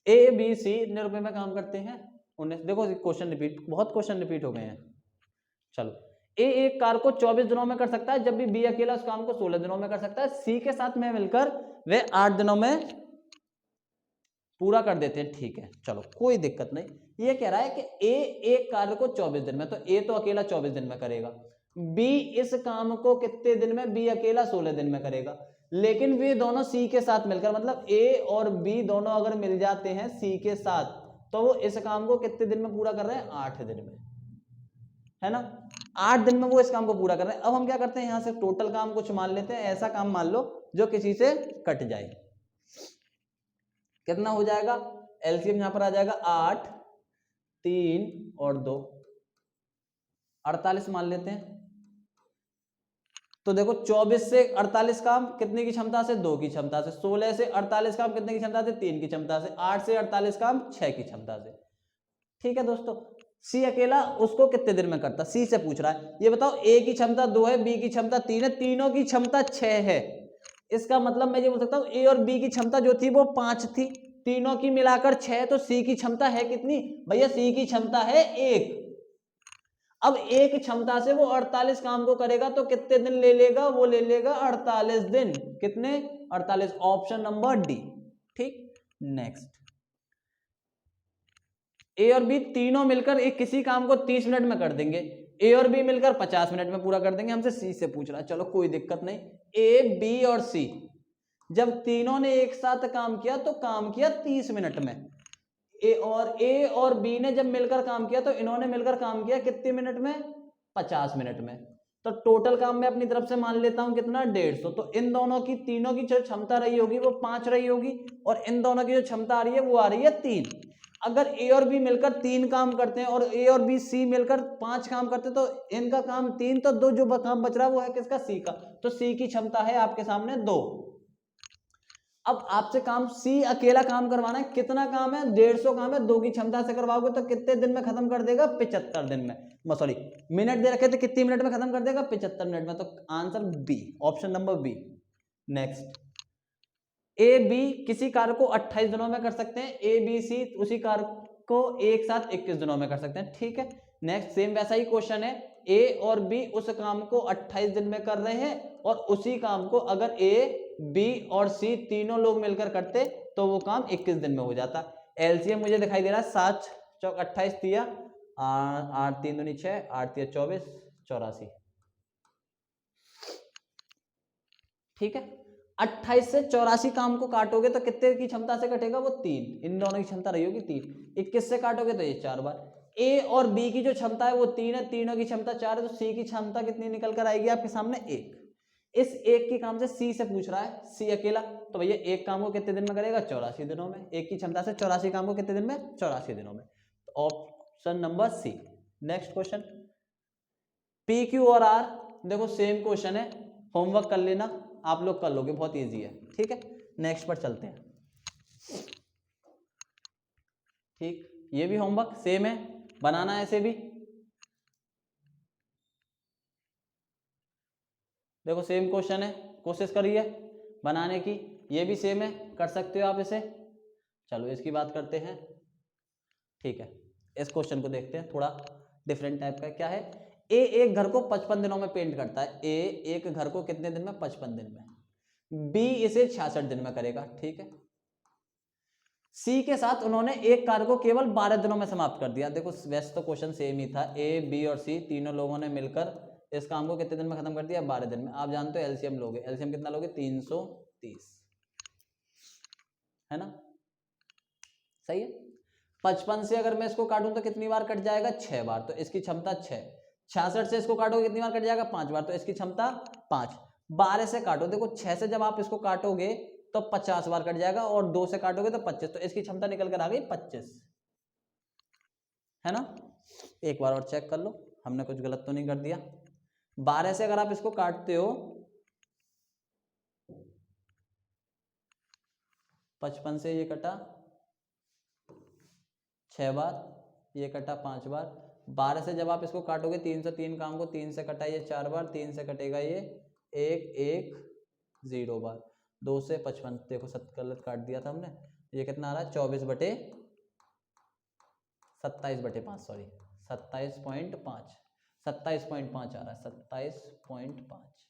ABC कितने रुपए में काम करते हैं, 19। देखो क्वेश्चन रिपीट, बहुत क्वेश्चन रिपीट हो गए हैं। चलो, A एक कार्य को 24 दिनों में कर सकता है, जब भी B अकेला उस काम को 16 दिनों में कर सकता है। C के साथ में मिलकर वे 8 दिनों में पूरा कर देते हैं, ठीक है। चलो कोई दिक्कत नहीं। ये कह रहा है कि A एक कार्य को 24 दिन में, तो A तो अकेला 24 दिन में करेगा। B इस काम को कितने दिन में, B अकेला 16 दिन में करेगा। लेकिन वे दोनों C के साथ मिलकर, मतलब A और B दोनों अगर मिल जाते हैं C के साथ, तो वो इस काम को कितने दिन में पूरा कर रहे हैं, 8 दिन में, है ना। 8 दिन में वो इस काम को पूरा कर रहे हैं। अब हम क्या करते हैं, यहां से टोटल काम कुछ मान लेते हैं, ऐसा काम मान लो जो किसी से कट जाए। कितना हो जाएगा, एलसीएम यहां पर आ जाएगा 8, 3 और 2, 48 मान लेते हैं। तो देखो 24 से 48 काम कितने की क्षमता से, 2 की क्षमता से। 16 से 48 काम कितने की क्षमता से, 3 की क्षमता से। 8 से 48 काम 6 की क्षमता से। ठीक है दोस्तों, C अकेला उसको कितने दिन में करता, C से पूछ रहा है। ये बताओ A की क्षमता 2 है, B की क्षमता 3 है, तीनों की क्षमता 6 है। इसका मतलब मैं ये बोल सकता हूं A और B की क्षमता जो थी वो 5 थी, तीनों की मिलाकर 6, तो C की क्षमता है कितनी, भैया C की क्षमता है 1। अब एक क्षमता से वो 48 काम को करेगा, तो कितने दिन ले लेगा, वो ले लेगा 48 दिन। कितने, 48, ऑप्शन नंबर डी। ठीक, नेक्स्ट। A और B तीनों मिलकर एक किसी काम को 30 मिनट में कर देंगे, A और B मिलकर 50 मिनट में पूरा कर देंगे। हमसे C से पूछ रहा है, चलो कोई दिक्कत नहीं। A, B और C जब तीनों ने एक साथ काम किया तो काम किया 30 मिनट में। A और B ने जब मिलकर काम किया तो इन्होंने मिलकर काम किया कितने मिनट में, 50 मिनट में। तो टोटल काम मैं अपनी तरफ से मान लेता हूं कितना, 150। तो इन दोनों की, तीनों की जो क्षमता रही होगी वो 5 रही होगी, और इन दोनों की जो क्षमता आ रही है वो आ रही है 3। अगर A और B मिलकर 3 काम करते हैं और A और B C मिलकर 5 काम करते हैं, तो इनका काम 3, तो 2 जो काम बच रहा है वो है किसका, C का। तो C की क्षमता है आपके सामने 2। अब आपसे काम C अकेला काम करवाना है, कितना काम है, 150 काम है। 2 की क्षमता से करवाओगे तो कितने दिन में खत्म कर देगा, 75 दिन में। सॉरी, मिनट दे रखे थे, कितनी मिनट में खत्म कर देगा, 75 मिनट में। तो answer B, option number B. Next, A B किसी कार्य को 28 दिनों में कर सकते हैं, A B C उसी कार्य को एक साथ 21 दिनों में कर सकते हैं। ठीक है, नेक्स्ट सेम वैसा ही क्वेश्चन है। A और B उस काम को 28 दिन में कर रहे हैं, और उसी काम को अगर A बी और सी तीनों लोग मिलकर करते तो वो काम 21 दिन में हो जाता। एलसीएम मुझे दिखाई दे रहा है 7 चौक 28 दिया, 8 3 दूनी 6, 8 3 24, 84। ठीक है, 28 से 84 काम को काटोगे तो कितने की क्षमता से कटेगा? वो 3। इन दोनों की क्षमता रही होगी 3। 21 से काटोगे तो ये 4 बार। ए और बी की जो क्षमता है वो 3 है, तीनों की क्षमता 4 है, तो सी की क्षमता कितनी निकल कर आएगी आपके सामने? 1। इस एक की काम से सी से पूछ रहा है, सी अकेला, तो भैया एक काम को कितने दिन में करेगा? 84 दिनों में। एक की क्षमता से 84 काम को कितने दिन में? 84 दिनों में। तो option number C. Next question, P Q और आर, देखो सेम क्वेश्चन है, होमवर्क कर लेना, आप लोग कर लोगे, बहुत इजी है। ठीक है, नेक्स्ट पर चलते हैं। ठीक, ये भी होमवर्क सेम है, बनाना है ऐसे भी। देखो सेम क्वेश्चन है, कोशिश करिए बनाने की, ये भी सेम है, कर सकते हो आप इसे। चलो इसकी बात करते हैं। ठीक है, इस क्वेश्चन को देखते हैं, थोड़ा डिफरेंट टाइप का। क्या है? ए एक घर को 55 दिनों में पेंट करता है। ए एक घर को कितने दिन में? 55 दिन में। बी इसे 66 दिन में करेगा। ठीक है, सी के साथ उन्होंने एक कार्य को केवल 12 दिनों में समाप्त कर दिया। देखो वैसे तो क्वेश्चन सेम ही था, ए बी और सी तीनों लोगों ने मिलकर इस काम को कितने दिन में खत्म कर दिया? 12 दिन में। आप जानते हो एलसीएम लोगे, एलसीएम कितना लोगे? 330, है ना? सही है। 55 से अगर मैं इसको काटूं तो कितनी बार कट जाएगा? 6 बार, तो इसकी क्षमता 6। 66 से इसको काटोगे कितनी बार कट जाएगा? 5 बार, तो इसकी क्षमता 5। 12 से काटो, देखो 6 से जब आप इसको काटोगे तो 50 बार कट जाएगा, और 2 से काटोगे तो 25, तो इसकी क्षमता निकल कर आ गई 25, है ना? एक बार और चेक कर लो, हमने कुछ गलत तो नहीं कर दिया। 12 से अगर आप इसको काटते हो, 55 से ये कटा 6 बार, ये कटा 5 बार। 12 से जब आप इसको काटोगे 303 काम को 3 से कटा ये 4 बार, 3 से कटेगा ये 1 1 0 बार। 2 से 55, देखो गलत काट दिया था हमने, ये कितना आ रहा है? 27/5, सॉरी 27.5, 27.5 आ रहा है, 27.5।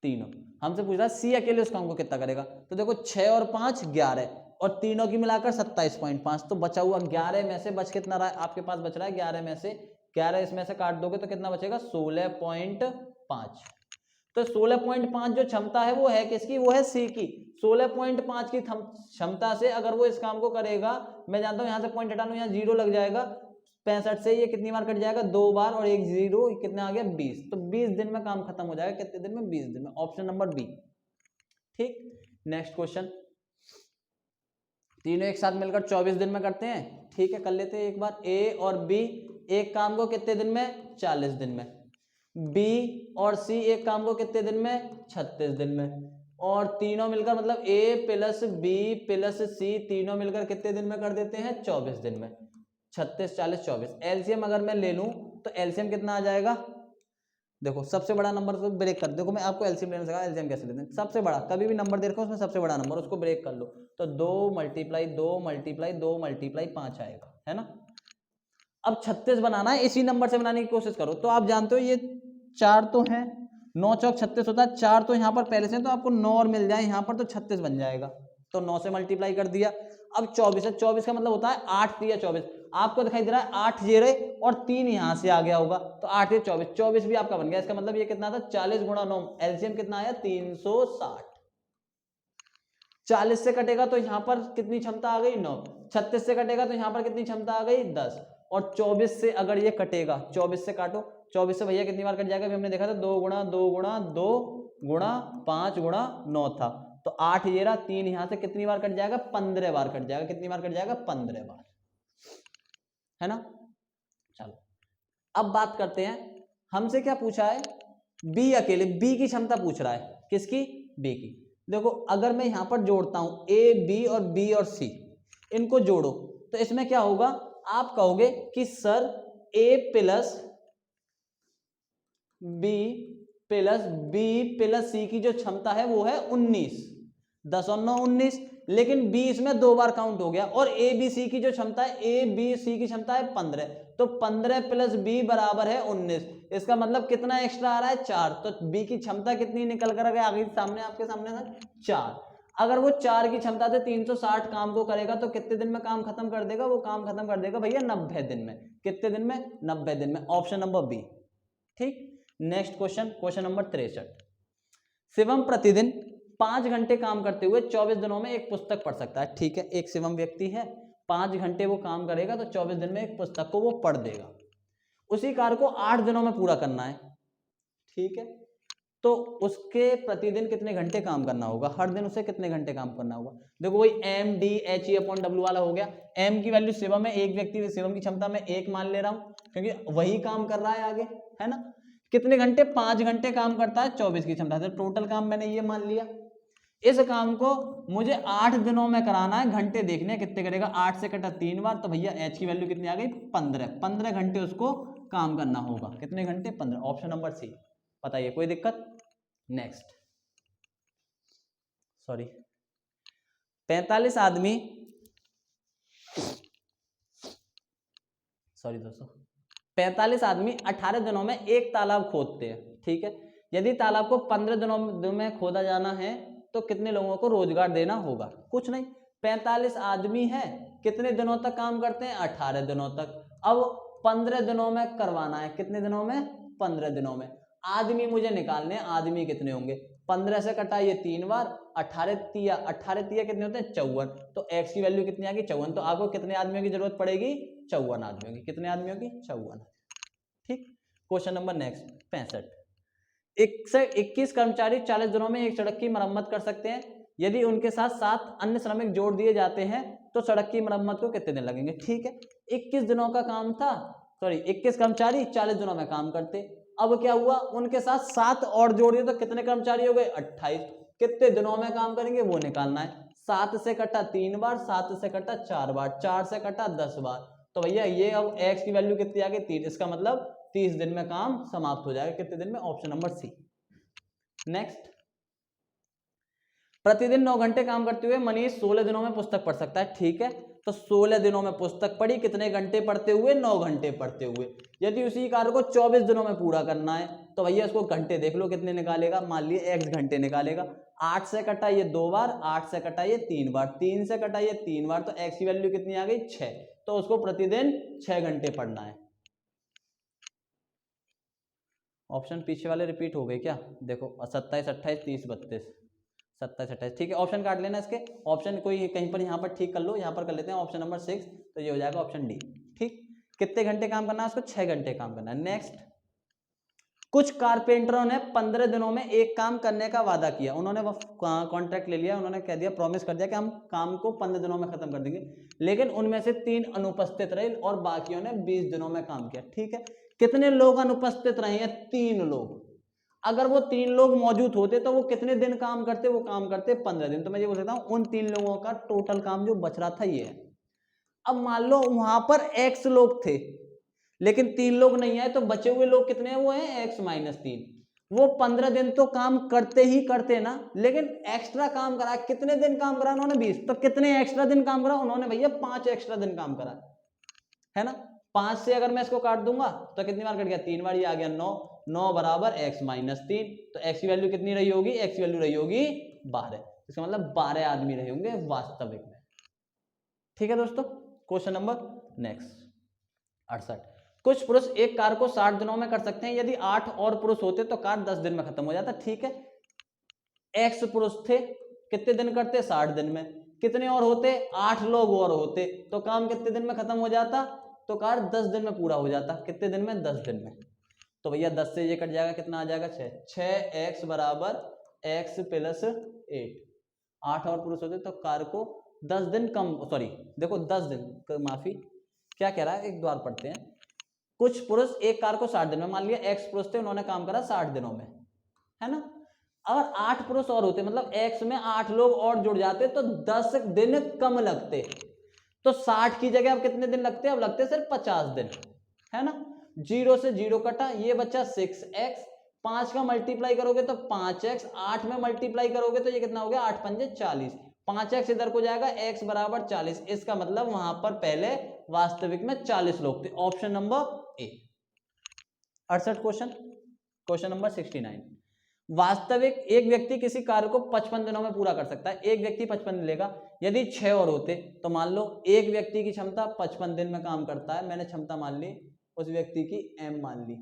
तीनों हमसे पूछ रहा है सी अकेले उस काम को कितना करेगा, तो देखो 6 और 5 11, और तीनों की मिलाकर 27.5, तो बचा हुआ 11 में से बच कितना रहा है आपके पास? बच रहा है 11 में से 11 इसमें से काट दोगे तो कितना बचेगा? 16.5। तो 16.5 जो क्षमता है वो है किसकी? वो है सी की। 16.5 की क्षमता से अगर वो इस काम को करेगा, मैं जानता हूं यहां से पॉइंट हटा लूं, यहाँ 0 लग जाएगा, 65 से ये कितनी बार कट जाएगा? 2 बार, और 1 0, कितना आ गया? 20। तो 20 दिन में काम खत्म हो जाएगा। कितने दिन में? 20 दिन में। Option number B. ठीक, नेक्स्ट क्वेश्चन, तीनों एक साथ मिलकर 24 दिन में करते हैं। ठीक है, कर लेते हैं एक बार। ए और बी एक काम को कितने दिन में? 40 दिन में। बी और सी एक काम को कितने दिन में? 36 दिन में। और तीनों मिलकर, मतलब ए प्लस बी प्लस सी तीनों मिलकर कितने दिन में कर देते हैं? 24 दिन में। 36 40 24। एलसीएम अगर मैं ले लूं तो एलसीएम कितना आ जाएगा? देखो सबसे बड़ा नंबर को ब्रेक कर, देखो मैं आपको एलसीएम लेने सिखाया, एलसीएम कैसे लेते हैं। सबसे बड़ा कभी भी नंबर दे रखा उसमें सबसे बड़ा नंबर, उसको ब्रेक कर लो, तो 2 मल्टीप्लाई 2 मल्टीप्लाई 2 मल्टीप्लाई 5 आएगा, है ना? अब 36 बनाना है, इसी नंबर से बनाने की कोशिश करो। तो आप जानते हो ये 4 तो है, 9 चौक 36 होता है, 4 तो यहाँ पर पहले से, तो आपको 9 और मिल जाए यहाँ पर तो 36 बन जाएगा। तो 9 से मल्टीप्लाई कर दिया। अब 24 है, 24 का मतलब होता है 8 3 24। आपको दिखाई दे रहा है 8 जेरे और 3 यहां से आ गया होगा, तो 8 3 24, 24 भी आपका बन गया। इसका मतलब ये कितना था? 40 गुणा 9, एलसीएम कितना आया? 360। 40 से कटेगा तो यहां पर कितनी क्षमता आ गई? 9। 36 से कटेगा तो यहां पर कितनी क्षमता आ गई? 10। और 24 से अगर ये कटेगा, 24 से काटो, 24 से भैया कितनी बार कट जाएगा? अभी हमने देखा था 2 गुणा 2 गुणा 2 गुणा 5 गुणा 9 था, तो 8 ये रहा, 3 यहां से कितनी बार कट जाएगा? 15 बार कट जाएगा। कितनी बार कट जाएगा? 15 बार, है ना? चलो अब बात करते हैं, हमसे क्या पूछा है? बी अकेले, बी की क्षमता पूछ रहा है, किसकी? बी की। देखो अगर मैं यहां पर जोड़ता हूं ए बी और बी और सी, इनको जोड़ो, तो इसमें क्या होगा? आप कहोगे कि सर ए प्लस बी प्लस सी की जो क्षमता है वो है 19, 10 और 9 19, लेकिन बी इसमें 2 बार काउंट हो गया, और ए बी सी की जो क्षमता है, ए बी सी की क्षमता है 15, तो 15 प्लस बी बराबर है 19। इसका मतलब कितना एक्स्ट्रा आ रहा है, 4। तो बी की क्षमता कितनी निकल कर आ गई सामने, आपके सामने है 4। अगर वो 4 की क्षमता से 360 काम को करेगा तो कितने दिन में काम खत्म कर देगा, वो काम खत्म कर देगा भैया 90 दिन में। कितने दिन में, 90 दिन में। Option number B. ठीक, next question, question number 63। Shivam प्रतिदिन 5 घंटे काम करते हुए 24 दिनों में एक पुस्तक पढ़ सकता है। ठीक है, एक शिवम व्यक्ति है, 5 घंटे वो काम करेगा तो 24 दिन में एक पुस्तक को वो पढ़ देगा। उसी कार्य को 8 दिनों में पूरा करना है। ठीक है, तो उसके प्रतिदिन कितने घंटे काम करना होगा, हर दिन उसे कितने घंटे काम करना होगा। देखो वही M D H E upon W वाला हो गया। एम की वैल्यू शिवम है, एक व्यक्ति, शिवम की क्षमता में 1 मान ले रहा हूं क्योंकि वही काम कर रहा है आगे, है ना। कितने घंटे, 5 घंटे काम करता है 24 की क्षमता से, टोटल काम मैंने ये मान लिया। इस काम को मुझे 8 दिनों में कराना है, घंटे देखने कितने करेगा, 8 से कटा 3 बार, तो भैया एच की वैल्यू कितनी आ गई, 15 घंटे उसको काम करना होगा। कितने घंटे, 15। Option number C. बताइए कोई दिक्कत। नेक्स्ट, सॉरी, 45 आदमी, सॉरी दोस्तों, 45 आदमी 18 दिनों में एक तालाब खोदते हैं। ठीक है, यदि तालाब को 15 दिनों में खोदा जाना है तो कितने लोगों को रोजगार देना होगा। कुछ नहीं, 45 आदमी है, कितने दिनों तक काम करते हैं, 18 दिनों तक। अब 15 दिनों में करवाना है, कितने दिनों में, 15 दिनों में। आदमी मुझे निकालने हैं, आदमी कितने होंगे, 15 से कटा ये 3 बार, 18 तिया कितने होते हैं, 54। तो x की वैल्यू कितनी आ गई, 54। तो आपको कितने आदमियों की जरूरत पड़ेगी, 54 आदमियों की। कितने आदमियों की, 54। ठीक, क्वेश्चन नंबर नेक्स्ट 65। 21 कर्मचारी 40 दिनों में एक सड़क की मरम्मत कर सकते हैं। यदि उनके साथ 7 अन्य श्रमिक जोड़ दिए जाते हैं तो सड़क की मरम्मत को कितने दिन लगेंगे। ठीक है, 21 दिनों का काम था, सॉरी 21 कर्मचारी 40 दिनों में काम करते। अब क्या हुआ, उनके साथ 7 और जोड़ दिए तो कितने कर्मचारी हो गए, 28। कितने दिनों में काम करेंगे वो निकालना है। 7 से कटा 3 बार, 7 से कटा 4 बार, 4 से कटा 10 बार, तो भैया ये अब x की वैल्यू कितनी आ गई, 3। इसका मतलब 30 दिन में काम समाप्त हो जाएगा। कितने दिन में, ऑप्शन नंबर सी। नेक्स्ट, प्रतिदिन 9 घंटे काम करते हुए मनीष 16 दिनों में पुस्तक पढ़ सकता है। ठीक है, तो 16 दिनों में पुस्तक पढ़ी, कितने घंटे पढ़ते हुए, 9 घंटे पढ़ते हुए। यदि उसी कार्य को 24 दिनों में पूरा करना है तो भैया इसको घंटे देख लो कितने निकालेगा, मान लिए x घंटे निकालेगा। 8 से कटा ये 2 बार, 8 से कटा ये 3 बार, 3 से कटा ये 3 बार, तो x की वैल्यू कितनी आ गई, 6। तो उसको प्रतिदिन 6 घंटे पढ़ना है। ऑप्शन पीछे वाले रिपीट हो गए क्या, देखो 27, 28, 30, 32, 27, 28। ठीक है, ऑप्शन काट लेना इसके, ऑप्शन कोई कहीं पर यहाँ पर ठीक कर लो, यहाँ पर कर लेते हैं ऑप्शन नंबर 6, तो ये हो जाएगा ऑप्शन डी। ठीक, कितने घंटे काम करना है उसको, 6 घंटे काम करना है। नेक्स्ट, कुछ कारपेंटरों ने 15 दिनों में एक काम करने का वादा किया। उन्होंने कॉन्ट्रैक्ट ले लिया, उन्होंने कह दिया, प्रॉमिस कर दिया कि हम काम को 15 दिनों में खत्म कर देंगे, लेकिन उनमें से 3 अनुपस्थित रहे और बाकियों ने 20 दिनों में काम किया। ठीक है, कितने लोग अनुपस्थित रहे हैं, 3 लोग। अगर वो 3 लोग मौजूद होते तो वो कितने दिन काम करते, वो काम करते 15 दिन। तो मैं ये बोल सकता हूँ उन 3 लोगों का टोटल काम जो बच रहा था ये है। अब मान लो वहां पर x लोग थे लेकिन 3 लोग नहीं आए, तो बचे हुए लोग कितने हैं, वो हैं x माइनस 3। वो 15 दिन तो काम करते ही करते ना, लेकिन एक्स्ट्रा काम करा। कितने दिन काम करा उन्होंने, 20। तो कितने एक्स्ट्रा दिन काम करा उन्होंने, भैया 5 एक्स्ट्रा दिन काम करा, है ना। 5 से अगर मैं इसको काट दूंगा तो कितनी बार कट गया, 3 बार, ये आ गया 9। 9 बराबर x माइनस 3, तो x की वैल्यू कितनी रही होगी, x की वैल्यू रही होगी 12। इसका मतलब 12 आदमी रहे होंगे वास्तविक में। ठीक है दोस्तों, क्वेश्चन नंबर नेक्स्ट 68। कुछ पुरुष एक कार को 60 दिनों में कर सकते हैं। यदि 8 और पुरुष होते तो कार 10 दिन में खत्म हो जाता। ठीक है, x पुरुष थे, कितने दिन करते, 60 दिन में। कितने और होते, 8 लोग और होते, तो काम कितने दिन में खत्म हो जाता, तो कार 10 दिन में पूरा हो जाता। कितने दिन में, 10 दिन में। तो भैया 10 से ये कट जाएगा, कितना आ जाएगा, 6। 6x बराबर x प्लस 8। 8 और पुरुष होते तो कार को 10 दिन कम, सॉरी देखो 10 दिन, माफी क्या कह रहा है, एक द्वार पढ़ते हैं। कुछ पुरुष एक कार को 60 दिन में, मान लिया x पुरुष थे, उन्होंने काम करा 60 दिनों में, है ना। अगर 8 पुरुष और होते, मतलब x में 8 लोग और जुड़ जाते तो 10 दिन कम लगते। तो 60 की जगह अब कितने दिन लगते, अब लगते सिर्फ 50 दिन, है ना। 0 से 0 कटा, ये बच्चा 6x। 5 का मल्टीप्लाई करोगे तो 5x, 8 में मल्टीप्लाई करोगे तो ये कितना हो गया, 8 पंजे 40। 5x इधर को जाएगा, x बराबर 40, इसका मतलब वहां पर पहले वास्तविक में 40 लोग थे। Option number A. 68 question number 69। वास्तविक एक व्यक्ति किसी कार्य को 55 दिनों में पूरा कर सकता है। एक व्यक्ति 55 दिन लेगा, यदि 6 और होते तो मान लो एक व्यक्ति की क्षमता 55 दिन में काम करता है, मैंने क्षमता मान ली, उस व्यक्ति की m मान ली,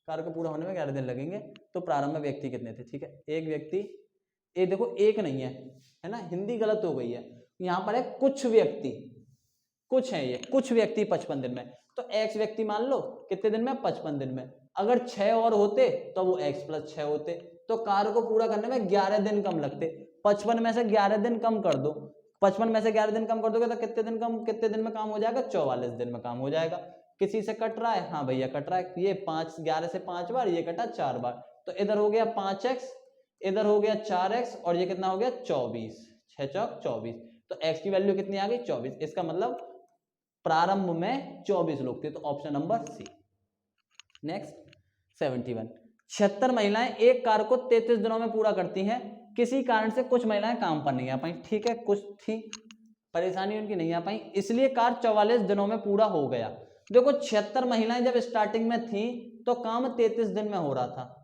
कार्य को पूरा होने में 11 दिन लगेंगे, तो प्रारंभ में व्यक्ति कितने थे? ठीक है, एक व्यक्ति, ये देखो एक नहीं है ना, हिंदी गलत हो गई है, यहाँ पर है कुछ व्यक्ति, कुछ है ये, कुछ व्यक्ति 55 दिन में, तो x व्यक्ति मान लो कितने दिन में? 55 दिन में। अगर 6 और होते तो वो x + 6 होते, तो कार्य को पूरा करने में 11 दिन कम लगते। 55 में से 11 दिन कम कर दो, 55 में से 11 दिन कम कर दोगे तो कितने दिन में काम हो जाएगा? 44 दिन में काम हो जाएगा। किसी से कट रहा है? हाँ भैया कट रहा है, ये 11 से 5 बार, ये कटा 4 बार, तो इधर हो गया 5x, इधर हो गया 4x, और ये कितना हो गया? 24, 6 चौक 24, तो x की वैल्यू कितनी आ गई? 24। इसका मतलब प्रारंभ में 24 लोग थे, तो ऑप्शन नंबर सी। नेक्स्ट 71। 76 महिलाएं एक कार्य को 33 दिनों में पूरा करती हैं, किसी कारण से कुछ महिलाएं काम पर नहीं आ पाई। ठीक है, कुछ थी परेशानी उनकी, नहीं आ पाई, इसलिए कार्य 44 दिनों में पूरा हो गया। देखो 76 महिलाएं जब स्टार्टिंग में थी तो काम 33 दिन में हो रहा था,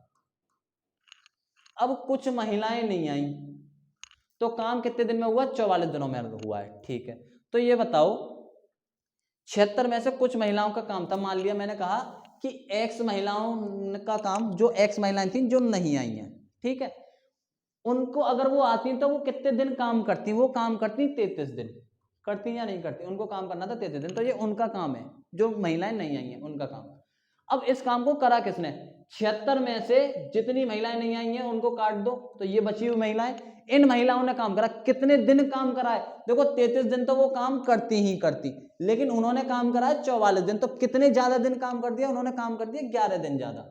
अब कुछ महिलाएं नहीं आई तो काम कितने दिन में हुआ? 44 दिनों में हुआ है। ठीक है, तो ये बताओ 76 में से कुछ महिलाओं का काम था, मान लिया मैंने कहा कि x महिलाओं का काम, जो x महिलाएं थी जो नहीं आई हैं, ठीक है, उनको अगर वो आती तो वो कितने दिन काम करती? वो काम करती 33 दिन, करती या नहीं करती? उनको काम करना था 33 दिन, तो ये उनका काम है, जो महिलाएं नहीं आई हैं उनका काम। अब इस काम को करा किसने? 76 में से जितनी महिलाएं नहीं आई हैं उनको काट दो, तो ये बची हुई महिलाएं, इन महिलाओं ने काम करा। कितने दिन काम करा है? देखो 33 दिन तो वो काम करती ही करती, लेकिन उन्होंने काम करा है 44 दिन, तो कितने ज्यादा दिन काम कर दिया? उन्होंने काम कर दिया 11 दिन ज्यादा,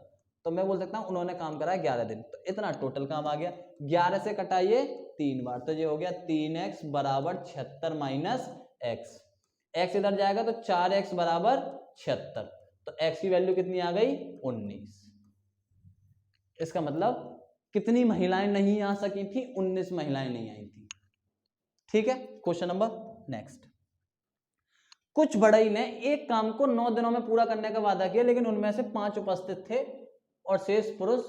तो मैं बोल सकता हूं उन्होंने काम करा है 11 दिन, तो इतना टोटल काम आ गया। 11 से कटाइए 3 बार, तो ये हो गया 3x बराबर 76 माइनस x, x इधर जाएगा तो 4x बराबर 76, तो x की वैल्यू कितनी आ गई? 19। इसका मतलब कितनी महिलाएं नहीं आ सकी थी? 19 महिलाएं नहीं आई थी। ठीक है, क्वेश्चन नंबर नेक्स्ट। कुछ बढ़ई ने एक काम को 9 दिनों में पूरा करने का वादा किया, लेकिन उनमें से 5 उपस्थित थे और शेष पुरुष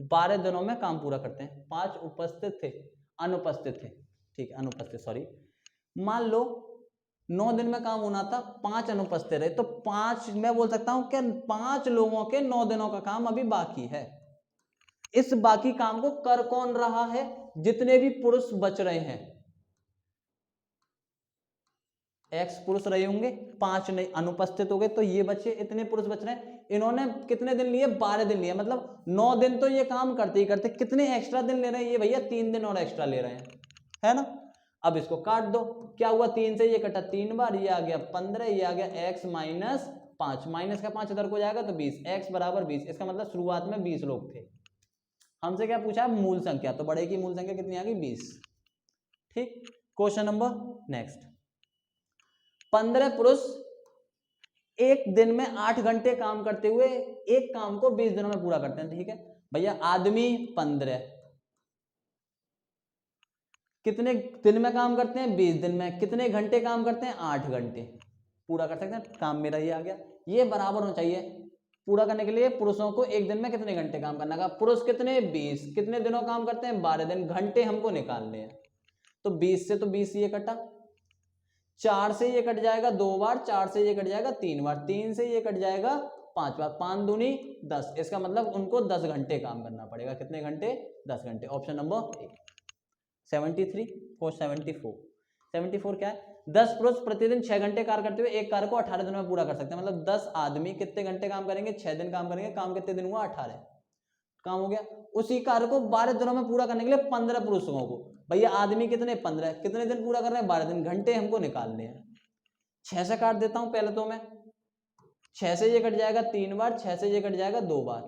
12 दिनों में काम पूरा करते हैं। 5 उपस्थित थे, अनुपस्थित थे, ठीक है, अनुपस्थित, सॉरी। मान लो 9 दिन में काम होना था, 5 अनुपस्थित रहे, तो 5, मैं बोल सकता हूं कि 5 लोगों के 9 दिनों का काम अभी बाकी है। इस बाकी काम को कर कौन रहा है? जितने भी पुरुष बच रहे हैं, x पुरुष रहे होंगे, 5 नहीं अनुपस्थित हो गए, तो ये बचे, इतने पुरुष बच रहे हैं। इन्होंने कितने दिन लिए? 12 दिन लिए, मतलब 9 दिन तो ये काम करते ही करते, कितने एक्स्ट्रा दिन ले रहे हैं? ये भैया 3 दिन और एक्स्ट्रा ले रहे हैं, है ना। अब इसको काट दो, क्या हुआ? 3 से ये कटा 3 बार, ये आ गया 15, ये आ गया x माइनस 5, माइनस का 5 इधर को जाएगा तो 20, x बराबर 20। इसका मतलब शुरुआत में 20 लोग थे। हमसे क्या पूछा? मूल संख्या, तो बड़े की मूल संख्या कितनी आ गई? 20। ठीक, क्वेश्चन नंबर नेक्स्ट। 15 पुरुष एक दिन में 8 घंटे काम करते हुए एक काम को 20 दिनों में पूरा करते हैं। ठीक है भैया, आदमी 15 कितने दिन में काम करते हैं? 20 दिन में। कितने घंटे काम करते हैं? 8 घंटे पूरा कर सकते हैं। काम मेरा ये आ गया, ये बराबर होना चाहिए। पूरा करने के लिए पुरुषों को एक दिन में कितने घंटे काम करना का? पुरुष कितने? 20। कितने दिनों काम करते हैं? 12 दिन। घंटे हमको निकालने हैं, तो 20 से तो 20 ये कटा, 4 से ये कट जाएगा 2 बार, 4 से ये कट जाएगा 3 बार, 3 से ये कट जाएगा 5 बार, 5 दूनी 10। इसका मतलब उनको 10 घंटे काम करना पड़ेगा। कितने घंटे? 10 घंटे। Option number A. 73 और 74 क्या है? 10 पुरुष प्रतिदिन 6 घंटे कार्य करते हुए एक कार्य को 18 दिनों में पूरा कर सकते हैं। मतलब 10 आदमी कितने घंटे काम करेंगे? 6 दिन काम करेंगे। काम कितने दिन हुआ? 18 काम हो गया। उसी कार्य को 12 दिनों में पूरा करने के लिए 15 पुरुषों को, भैया आदमी कितने? 15, कितने दिन पूरा कर रहे हैं? 12 दिन। घंटे हमको निकालने हैं। 6 से काट देता हूं पहले तो मैं, 6 से ये कट जाएगा 3 बार, 6 से ये कट जाएगा 2 बार,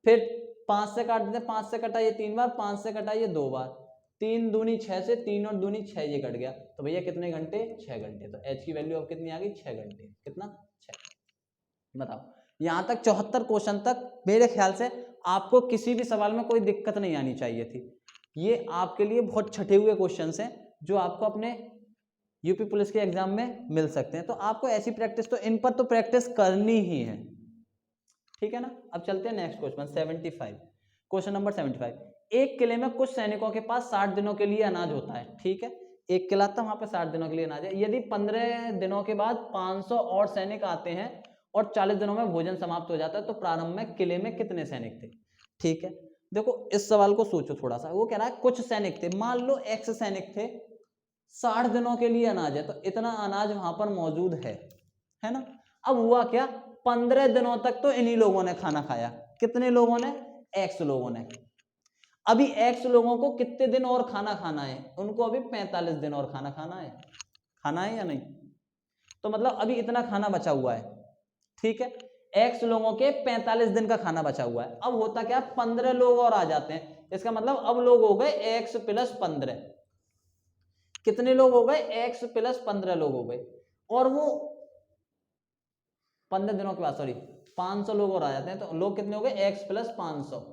फिर 5 से काट देते हैं, 5 से कटा ये 3 बार, 5 से कटा ये 2 बार, 3 दूनी 6 से, 3 और दूनी 6, ये कट गया। तो भैया कितने घंटे? 6 घंटे। तो h की वैल्यू अब कितनी आ गई? 6 घंटे। कितना? 6। बताओ, यहां तक 74 क्वेश्चन तक मेरे ख्याल से आपको किसी भी सवाल में कोई दिक्कत नहीं आनी चाहिए थी। ये आपके लिए बहुत छठे हुए क्वेश्चन हैं, जो आपको अपने यूपी पुलिस के एग्जाम में मिल सकते हैं। तो आपको ऐसी प्रैक्टिस, तो इन पर तो प्रैक्टिस करनी ही है, ठीक है ना। अब चलते हैं नेक्स्ट क्वेश्चन 75, क्वेश्चन नंबर 75। एक किले में कुछ सैनिकों के पास 60 दिनों के लिए अनाज होता है, ठीक है, एक किला था, वहां पे 60 दिनों के लिए अनाज है। यदि 15 दिनों के बाद 500 और सैनिक आते हैं और 40 दिनों में भोजन समाप्त हो जाता है, तो प्रारंभ में किले में कितने सैनिक थे, ठीक है। देखो इस सवाल को सोचो थोड़ा सा, वो कह रहा है कुछ सैनिक थे, मान लो एक्स सैनिक थे, 60 दिनों के लिए अनाज है, तो इतना अनाज वहां पर मौजूद है ना। अब हुआ क्या, 15 दिनों तक तो इन्हीं लोगों ने खाना खाया, कितने लोगों ने, एक्स लोगों ने। अभी एक्स लोगों को कितने दिन और खाना खाना है, उनको अभी 45 दिन और खाना खाना है या नहीं, तो मतलब अभी इतना खाना बचा हुआ है, ठीक है। एक्स लोगों के 45 दिन का खाना बचा हुआ है। अब होता क्या, 15 लोग और आ जाते हैं, इसका मतलब अब लोग हो गए एक्स प्लस 15, कितने लोग हो गए, एक्स प्लस 15 लोग हो गए। और वो 15 दिनों के बाद, सॉरी 500 लोग और आ जाते हैं, तो लोग कितने हो गए, एक्स प्लस 500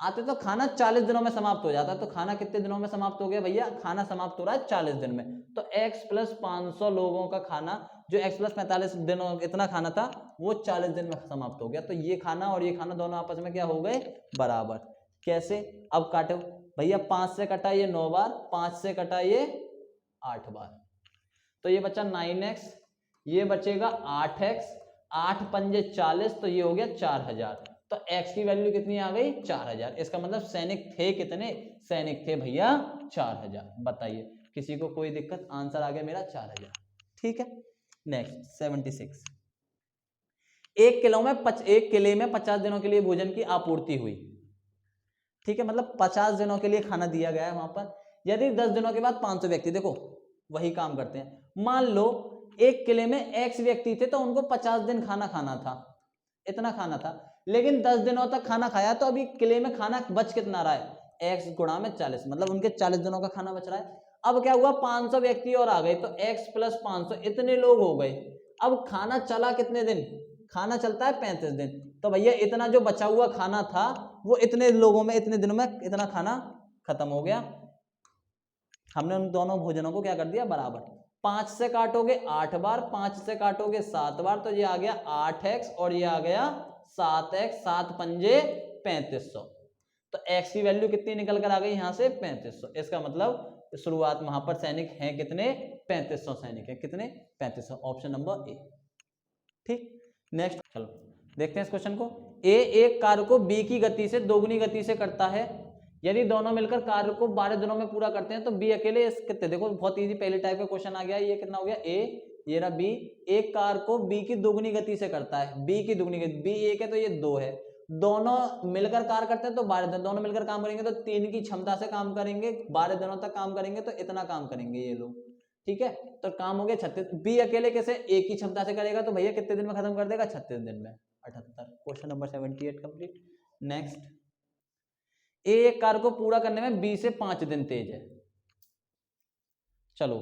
आते, तो खाना 40 दिनों में समाप्त हो जाता है। तो खाना कितने दिनों में समाप्त हो गया भैया, खाना समाप्त हो रहा है 40 दिन में। तो x प्लस 500 लोगों का खाना, जो x प्लस 45 दिनों इतना खाना था, वो 40 दिन में समाप्त हो गया। तो ये खाना और ये खाना दोनों आपस में क्या हो गए, बराबर। कैसे, अब काटो भैया, 5 से कटा ये 9 बार, 5 से कटा ये 8 बार, तो ये बचा 9x, ये बचेगा 8x, 8 पंजे 40, तो ये हो गया 4000। तो x की वैल्यू कितनी आ गई, 4000। इसका मतलब सैनिक थे कितने, सैनिक थे भैया 4000। बताइए, किसी को कोई दिक्कत, आंसर आ गया मेरा 4000, ठीक है। नेक्स्ट 76, एक किले में 50 दिनों के लिए भोजन की आपूर्ति हुई, ठीक है, मतलब 50 दिनों के लिए खाना दिया गया है वहां पर। यदि 10 दिनों के बाद 500 व्यक्ति, देखो वही काम करते हैं, मान लो एक किले में x व्यक्ति थे, तो उनको 50 दिन खाना खाना था, इतना खाना था, लेकिन 10 दिनों तक खाना खाया, तो अभी किले में खाना बच कितना रहा है, x गुणा में 40, मतलब उनके 40 दिनों का खाना बच रहा है। अब क्या हुआ, 500 व्यक्ति और आ गए, तो x प्लस 500, इतने लोग हो गए। अब खाना चला कितने दिन, खाना चलता है 35 दिन, तो भैया इतना जो बचा हुआ खाना था, वो इतने लोगों में, इतने दिनों में इतना खाना खत्म हो गया। हमने उन दोनों भोजनों को क्या कर दिया, बराबर। 5 से काटोगे 8 बार, 5 से काटोगे 7 बार, तो ये आ गया 8x और ये आ गया 7x, 7 पंजे 3500। तो x की वैल्यू कितनी निकल कर आ गई यहां से, 3500। इसका मतलब शुरुआत वहां पर सैनिक हैं कितने, 3500 सैनिक है, कितने, 3500, ऑप्शन नंबर ए, ठीक। नेक्स्ट चलो देखते हैं इस क्वेश्चन को। ए एक कार्य को बी की गति से दोगुनी गति से करता है, यदि दोनों मिलकर कार्य को 12 दिनों में पूरा करते हैं, तो बी अकेले कितने, देखो बहुत इजी पहले टाइप का क्वेश्चन आ गया, ये कितना हो गया ए, ये रहा बी, एक कार्य को बी की दोगुनी गति से करता है, बी की दोगुनी गति, बी 1 है तो ये 2 है, दोनों मिलकर कार्य करते हैं तो 12 दिन, दोनों मिलकर काम करेंगे तो 3 की क्षमता से काम करेंगे, 12 दिनों तक काम करेंगे, तो इतना काम करेंगे ये लोग, ठीक है। तो काम हो गया 36। बी अकेले कैसे, एक की क्षमता से करेगा, तो भैया कितने दिन में खत्म कर देगा, 36 दिन में, 78। Question number 78 complete. नेक्स्ट, ए एक कार्य को पूरा करने में बी से 5 दिन तेज है। चलो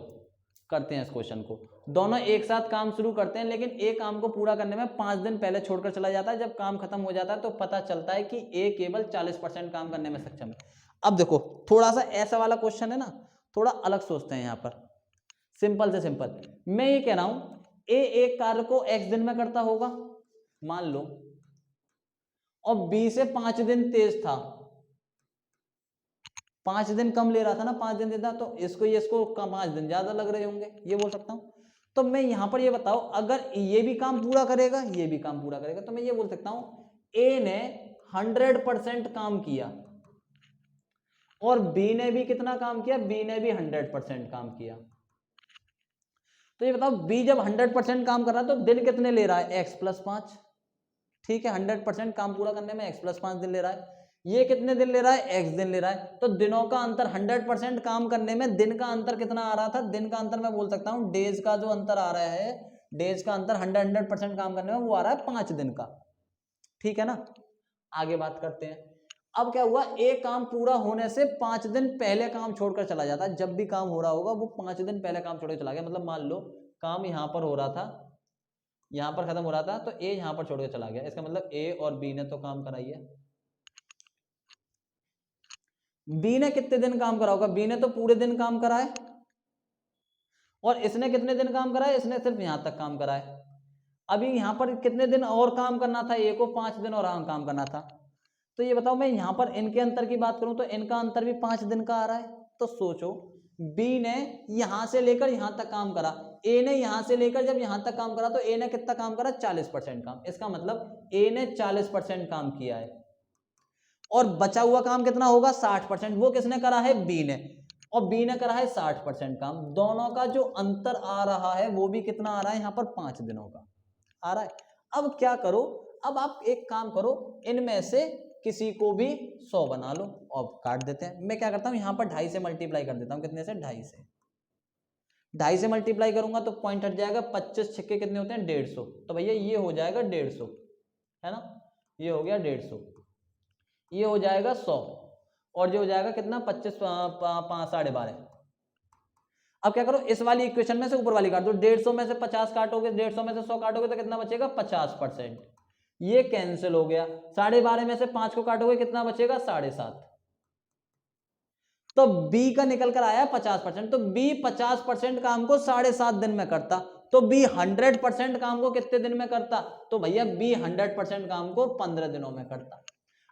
करते हैं इस क्वेश्चन को, दोनों एक साथ काम शुरू करते हैं, लेकिन ए काम को पूरा करने में 5 दिन पहले छोड़कर चला जाता है। जब काम खत्म हो जाता है तो पता चलता है कि ए केवल 40% काम करने में सक्षम है। अब देखो थोड़ा सा ऐसा वाला क्वेश्चन है ना, थोड़ा अलग सोचते हैं यहाँ पर, सिंपल से सिंपल। मैं ये कह रहा हूं ए एक कार्य को x दिन में करता होगा मान लो, और b से 5 दिन तेज था, 5 दिन कम ले रहा था ना, 5 दिन देता, तो इसको 5 दिन ज्यादा लग रहे होंगे, ये बोल सकता हूं। तो मैं यहां पर ये बताओ, अगर ये भी काम पूरा करेगा, ये भी काम पूरा करेगा, तो मैं ये बोल सकता हूं ए ने 100% काम किया और बी ने भी कितना काम किया, बी ने भी 100% काम किया। तो ये बताओ बी जब 100% काम कर रहा है तो दिन कितने ले रहा है, x प्लस 5, ठीक है, 100% काम पूरा करने में x प्लस 5 दिन ले रहा है। ये कितने दिन ले रहा है, x दिन ले रहा है। तो दिनों का अंतर, 100% काम करने में दिन का अंतर कितना आ रहा था, दिन का अंतर मैं बोल सकता हूं डेज का जो अंतर आ रहा है, डेज का अंतर 100% काम करने में वो आ रहा है 5 दिन का, ठीक है ना। आगे बात करते हैं। अब क्या हुआ, एक काम पूरा होने से 5 दिन पहले काम छोड़कर चला जाता है। जब भी काम हो रहा होगा वो 5 दिन पहले काम छोड़कर चला गया, मतलब मान लो काम यहां पर हो रहा था, यहां पर खत्म हो रहा था, तो ए यहां पर छोड़कर चला गया, इसका मतलब ए और बी ने तो काम कराई है। बी ने कितने दिन काम करा होगा, बी ने तो पूरे दिन काम करा है, और इसने कितने दिन काम करा है, इसने सिर्फ यहां तक काम करा है। अभी यहाँ पर कितने दिन और काम करना था, ए को 5 दिन और काम करना था। तो ये बताओ मैं यहाँ पर इनके अंतर की बात करूं तो इनका अंतर भी 5 दिन का आ रहा है। तो सोचो बी ने यहां से लेकर यहां तक काम करा, ए ने यहां से लेकर जब यहां तक काम करा तो ए ने कितना काम करा, 40% काम। इसका मतलब ए ने 40% काम किया है और बचा हुआ काम कितना होगा, 60%। वो किसने करा है, बी ने, और बी ने करा है 60% काम। दोनों का जो अंतर आ रहा है वो भी कितना आ रहा है, यहाँ पर 5 दिनों का आ रहा है। अब क्या करो, अब आप एक काम करो, इनमें से किसी को भी 100 बना लो और काट देते हैं। मैं क्या करता हूं, यहां पर 2.5 से मल्टीप्लाई कर देता हूं। कितने से, 2.5 से। 2.5 से मल्टीप्लाई करूंगा तो पॉइंट हट जाएगा, 25 छक्के कितने होते हैं, 150। तो भैया ये हो जाएगा 150, है ना, ये हो गया 150, ये हो जाएगा 100, और जो हो जाएगा कितना, 25 12.5। अब क्या करो, इस वाली इक्वेशन में से ऊपर वाली काट दो। 150 में से 50 काटोगे, 150 में से 100 काटोगे तो कितना बचेगा, 50%। ये कैंसिल हो गया। 12.5 में से 5 को काटोगे कितना बचेगा, 7.5। तो बी का निकल कर आया 50%। तो बी 50% काम को 7.5 दिन में करता, तो बी 100% काम को कितने दिन में करता, तो भैया बी 100% काम को 15 दिनों में करता।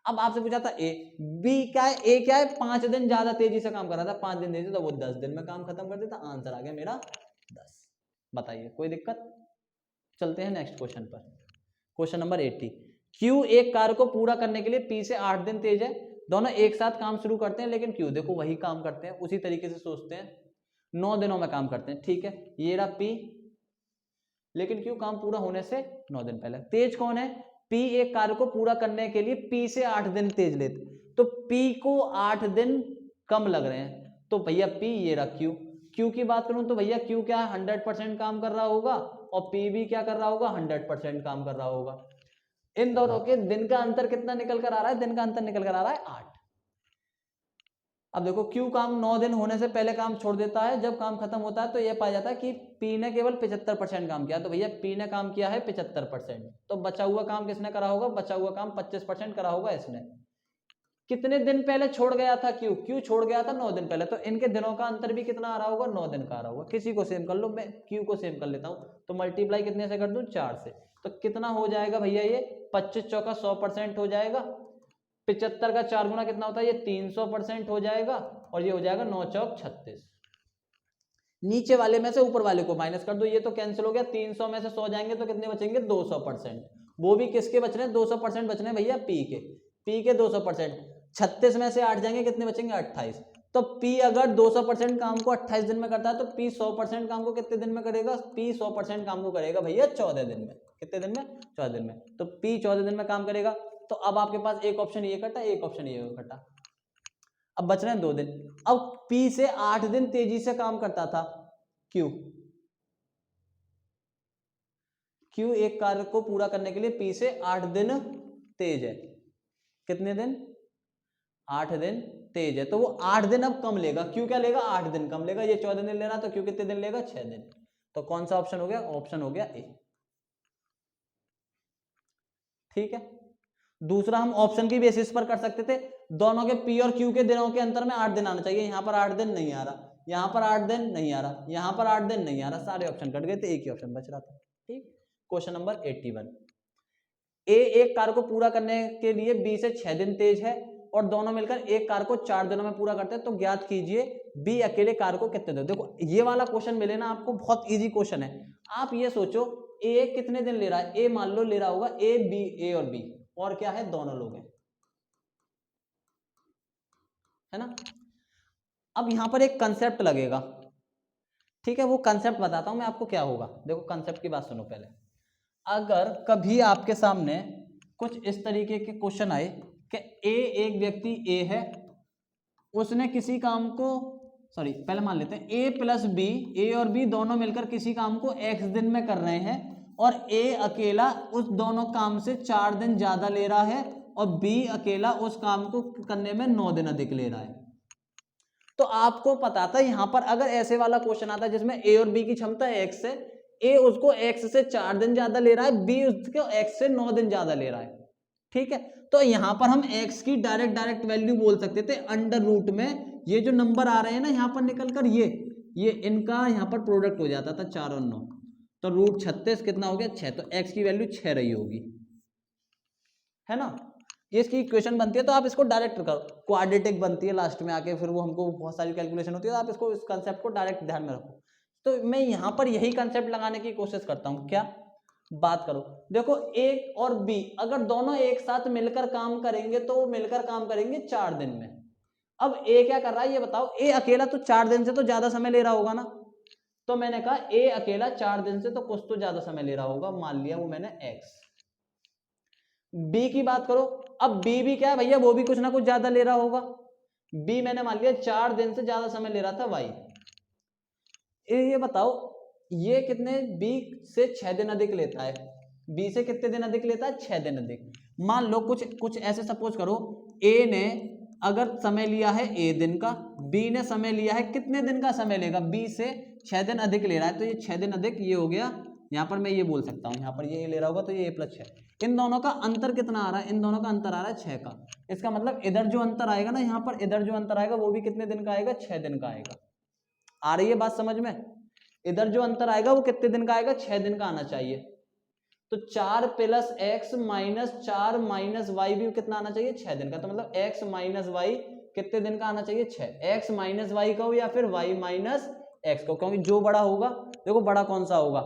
अब आपसे पूछा था ए, बी क्या है, ए क्या है, 5 दिन ज्यादा तेजी से काम कर रहा था, 5 दिन तेजी, तो वो 10 दिन में काम खत्म कर देता। आंसर आ गया मेरा 10। बताइए कोई दिक्कत। चलते हैं नेक्स्ट क्वेश्चन पर। Question number 80। क्यू एक कार्य को पूरा करने के लिए पी से 8 दिन तेज है। दोनों एक साथ काम शुरू करते हैं, लेकिन क्यू देखो वही काम करते हैं, उसी तरीके से सोचते हैं, 9 दिनों में काम करते हैं। ठीक है, ये रहा पी, लेकिन क्यू काम पूरा होने से 9 दिन पहले। तेज कौन है, पी एक कार्य को पूरा करने के लिए पी से 8 दिन तेज लेते, तो पी को 8 दिन कम लग रहे हैं, तो भैया पी, ये रहा क्यू। क्यू की बात करूं तो भैया क्यू क्या है, 100% काम कर रहा होगा, और पी भी क्या कर रहा होगा, 100% काम कर रहा होगा। इन दोनों के दिन का अंतर कितना निकल कर आ रहा है, दिन का अंतर निकल कर आ रहा है 8। अब देखो क्यू काम 9 दिन होने से पहले काम छोड़ देता है, जब काम खत्म होता है तो यह पाया जाता है कि पी ने केवल 75% काम किया। तो भैया पी ने काम किया है 75%, तो बचा हुआ काम किसने करा होगा, बचा हुआ काम 25% करा होगा इसने। कितने दिन पहले छोड़ गया था क्यू, क्यू छोड़ गया था 9 दिन पहले, तो इनके दिनों का अंतर भी कितना आ रहा होगा, 9 दिन का आ रहा होगा। किसी को सेम कर लो, मैं क्यू को सेम कर लेता हूं, तो मल्टीप्लाई कितने से कर दूं, 4 से। तो कितना हो जाएगा भैया, ये 25 चौका 100% हो जाएगा, 75 का 4 गुना कितना होता है, ये 300% हो जाएगा, और ये हो जाएगा 9 चौक 36। नीचे वाले में से ऊपर वाले को माइनस कर दो, ये तो कैंसिल हो गया। 300 में से 100 जाएंगे तो कितने बचेंगे, 200%। वो भी किसके बच रहे हैं, 200% बच रहे हैं भैया पी के 200%। 36 में से 8 जाएंगे, कितने बचेंगे, 28। तो पी अगर 200% काम को 28 दिन में करता है, तो पी 100% काम को कितने दिन में करेगा, पी 100% काम को करेगा भैया 14 दिन में। कितने दिन में, 14 दिन में। तो पी 14 दिन में काम करेगा। तो अब आपके पास एक ऑप्शन ये कटा, एक ऑप्शन ये कटा, अब बच रहे हैं 2 दिन। अब पी से 8 दिन तेजी से काम करता था क्यू, क्यू एक कार्य को पूरा करने के लिए पी से 8 दिन तेज है। कितने दिन, 8 दिन तेज है, तो वो 8 दिन अब कम लेगा। क्यू क्या लेगा, 8 दिन कम लेगा। ये 14 दिन लेना, तो क्यू कितने दिन लेगा, 6 दिन। तो कौन सा ऑप्शन हो गया, ऑप्शन हो गया ए। ठीक है, दूसरा हम ऑप्शन की बेसिस पर कर सकते थे, दोनों के पी और क्यू के दिनों के अंतर में 8 दिन आना चाहिए। यहां पर 8 दिन नहीं आ रहा, यहां पर 8 दिन नहीं आ रहा, यहां पर 8 दिन नहीं आ रहा, सारे ऑप्शन कट गए थे, एक ही ऑप्शन बच रहा था। ठीक, क्वेश्चन नंबर 81। ए एक कार्य को पूरा करने के लिए बी से 6 दिन तेज है, और दोनों मिलकर एक कार्य को 4 दिनों में पूरा करते हैं, तो ज्ञात कीजिए बी अकेले कार्य को कितने दिन। देखो ये वाला क्वेश्चन मिले ना आपको, बहुत इजी क्वेश्चन है। आप ये सोचो ए कितने दिन ले रहा है, ए मान लो ले रहा होगा ए बी, ए और बी, और क्या है, दोनों लोग हैं, है ना। अब यहां पर एक कंसेप्ट लगेगा, ठीक है, वो कंसेप्ट बताता हूं मैं आपको क्या होगा। देखो कंसेप्ट की बात सुनो पहले। अगर कभी आपके सामने कुछ इस तरीके के क्वेश्चन आए कि ए, एक व्यक्ति ए है, उसने किसी काम को, सॉरी पहले मान लेते हैं ए प्लस बी, ए और बी दोनों मिलकर किसी काम को x दिन में कर रहे हैं, और ए अकेला उस दोनों काम से 4 दिन ज्यादा ले रहा है, और बी अकेला उस काम को करने में 9 दिन अधिक ले रहा है। तो आपको पता था यहां पर अगर ऐसे वाला क्वेश्चन आता है जिसमें ए और बी की क्षमता है x से, ए उसको x से 4 दिन ज्यादा ले रहा है, बी उसको x से 9 दिन ज्यादा ले रहा है। ठीक है, तो यहां पर हम x की डायरेक्ट वैल्यू बोल सकते थे अंडर रूट में, ये जो नंबर आ रहे हैं ना यहां पर निकल कर, ये इनका यहाँ पर प्रोडक्ट हो जाता था 4 और 9, तो रूट 36 कितना हो गया 6, तो x की वैल्यू 6 रही होगी, है ना। ये इसकी इक्वेशन बनती है, तो आप इसको डायरेक्ट करो, क्वाड्रेटिक बनती है लास्ट में आके, फिर वो हमको बहुत सारी कैलकुलेशन होती है, तो आप इसको इस कंसेप्ट को डायरेक्ट ध्यान में रखो। तो मैं यहाँ पर यही कंसेप्ट लगाने की कोशिश करता हूँ, क्या बात करो, देखो a और b अगर दोनों एक साथ मिलकर काम करेंगे तो वो मिलकर काम करेंगे 4 दिन में। अब a क्या कर रहा है ये बताओ, a अकेला तो 4 दिन से तो ज्यादा समय ले रहा होगा ना, तो मैंने कहा a अकेला 4 दिन से तो कुछ तो ज्यादा समय ले रहा होगा, मान लिया वो मैंने x। b की बात करो, अब b भी क्या है भैया, वो भी कुछ ना कुछ ज्यादा ले रहा होगा, b मैंने मान लिया 4 दिन से ज्यादा समय ले रहा था y। ये बताओ ये कितने b से 6 दिन अधिक लेता है, b से कितने दिन अधिक लेता है 6 दिन अधिक। मान लो कुछ ऐसे सपोज करो, a ने अगर समय लिया है a दिन का, b ने समय लिया है कितने दिन का समय लेगा, b से 6 दिन अधिक ले रहा है, तो ये 6 दिन अधिक ये हो गया, यहाँ पर मैं ये बोल सकता हूँ, यहाँ पर ये ले रहा होगा तो ये a+6, इन दोनों का अंतर कितना आ रहा है, इन दोनों का अंतर आ रहा है 6 का। इसका मतलब इधर जो अंतर आएगा ना, यहाँ पर इधर जो अंतर आएगा वो भी कितने दिन का आएगा, 6 दिन का आएगा। आ रही है बात समझ में, इधर जो अंतर आएगा वो कितने दिन का आएगा, 6 दिन का आना चाहिए। तो 4 + x - 4 - y भी कितना आना चाहिए, 6 दिन का, तो मतलब x - y कितने दिन का आना चाहिए, 6। x - y का हो या फिर y - x का, क्योंकि जो बड़ा होगा, देखो बड़ा कौन सा होगा,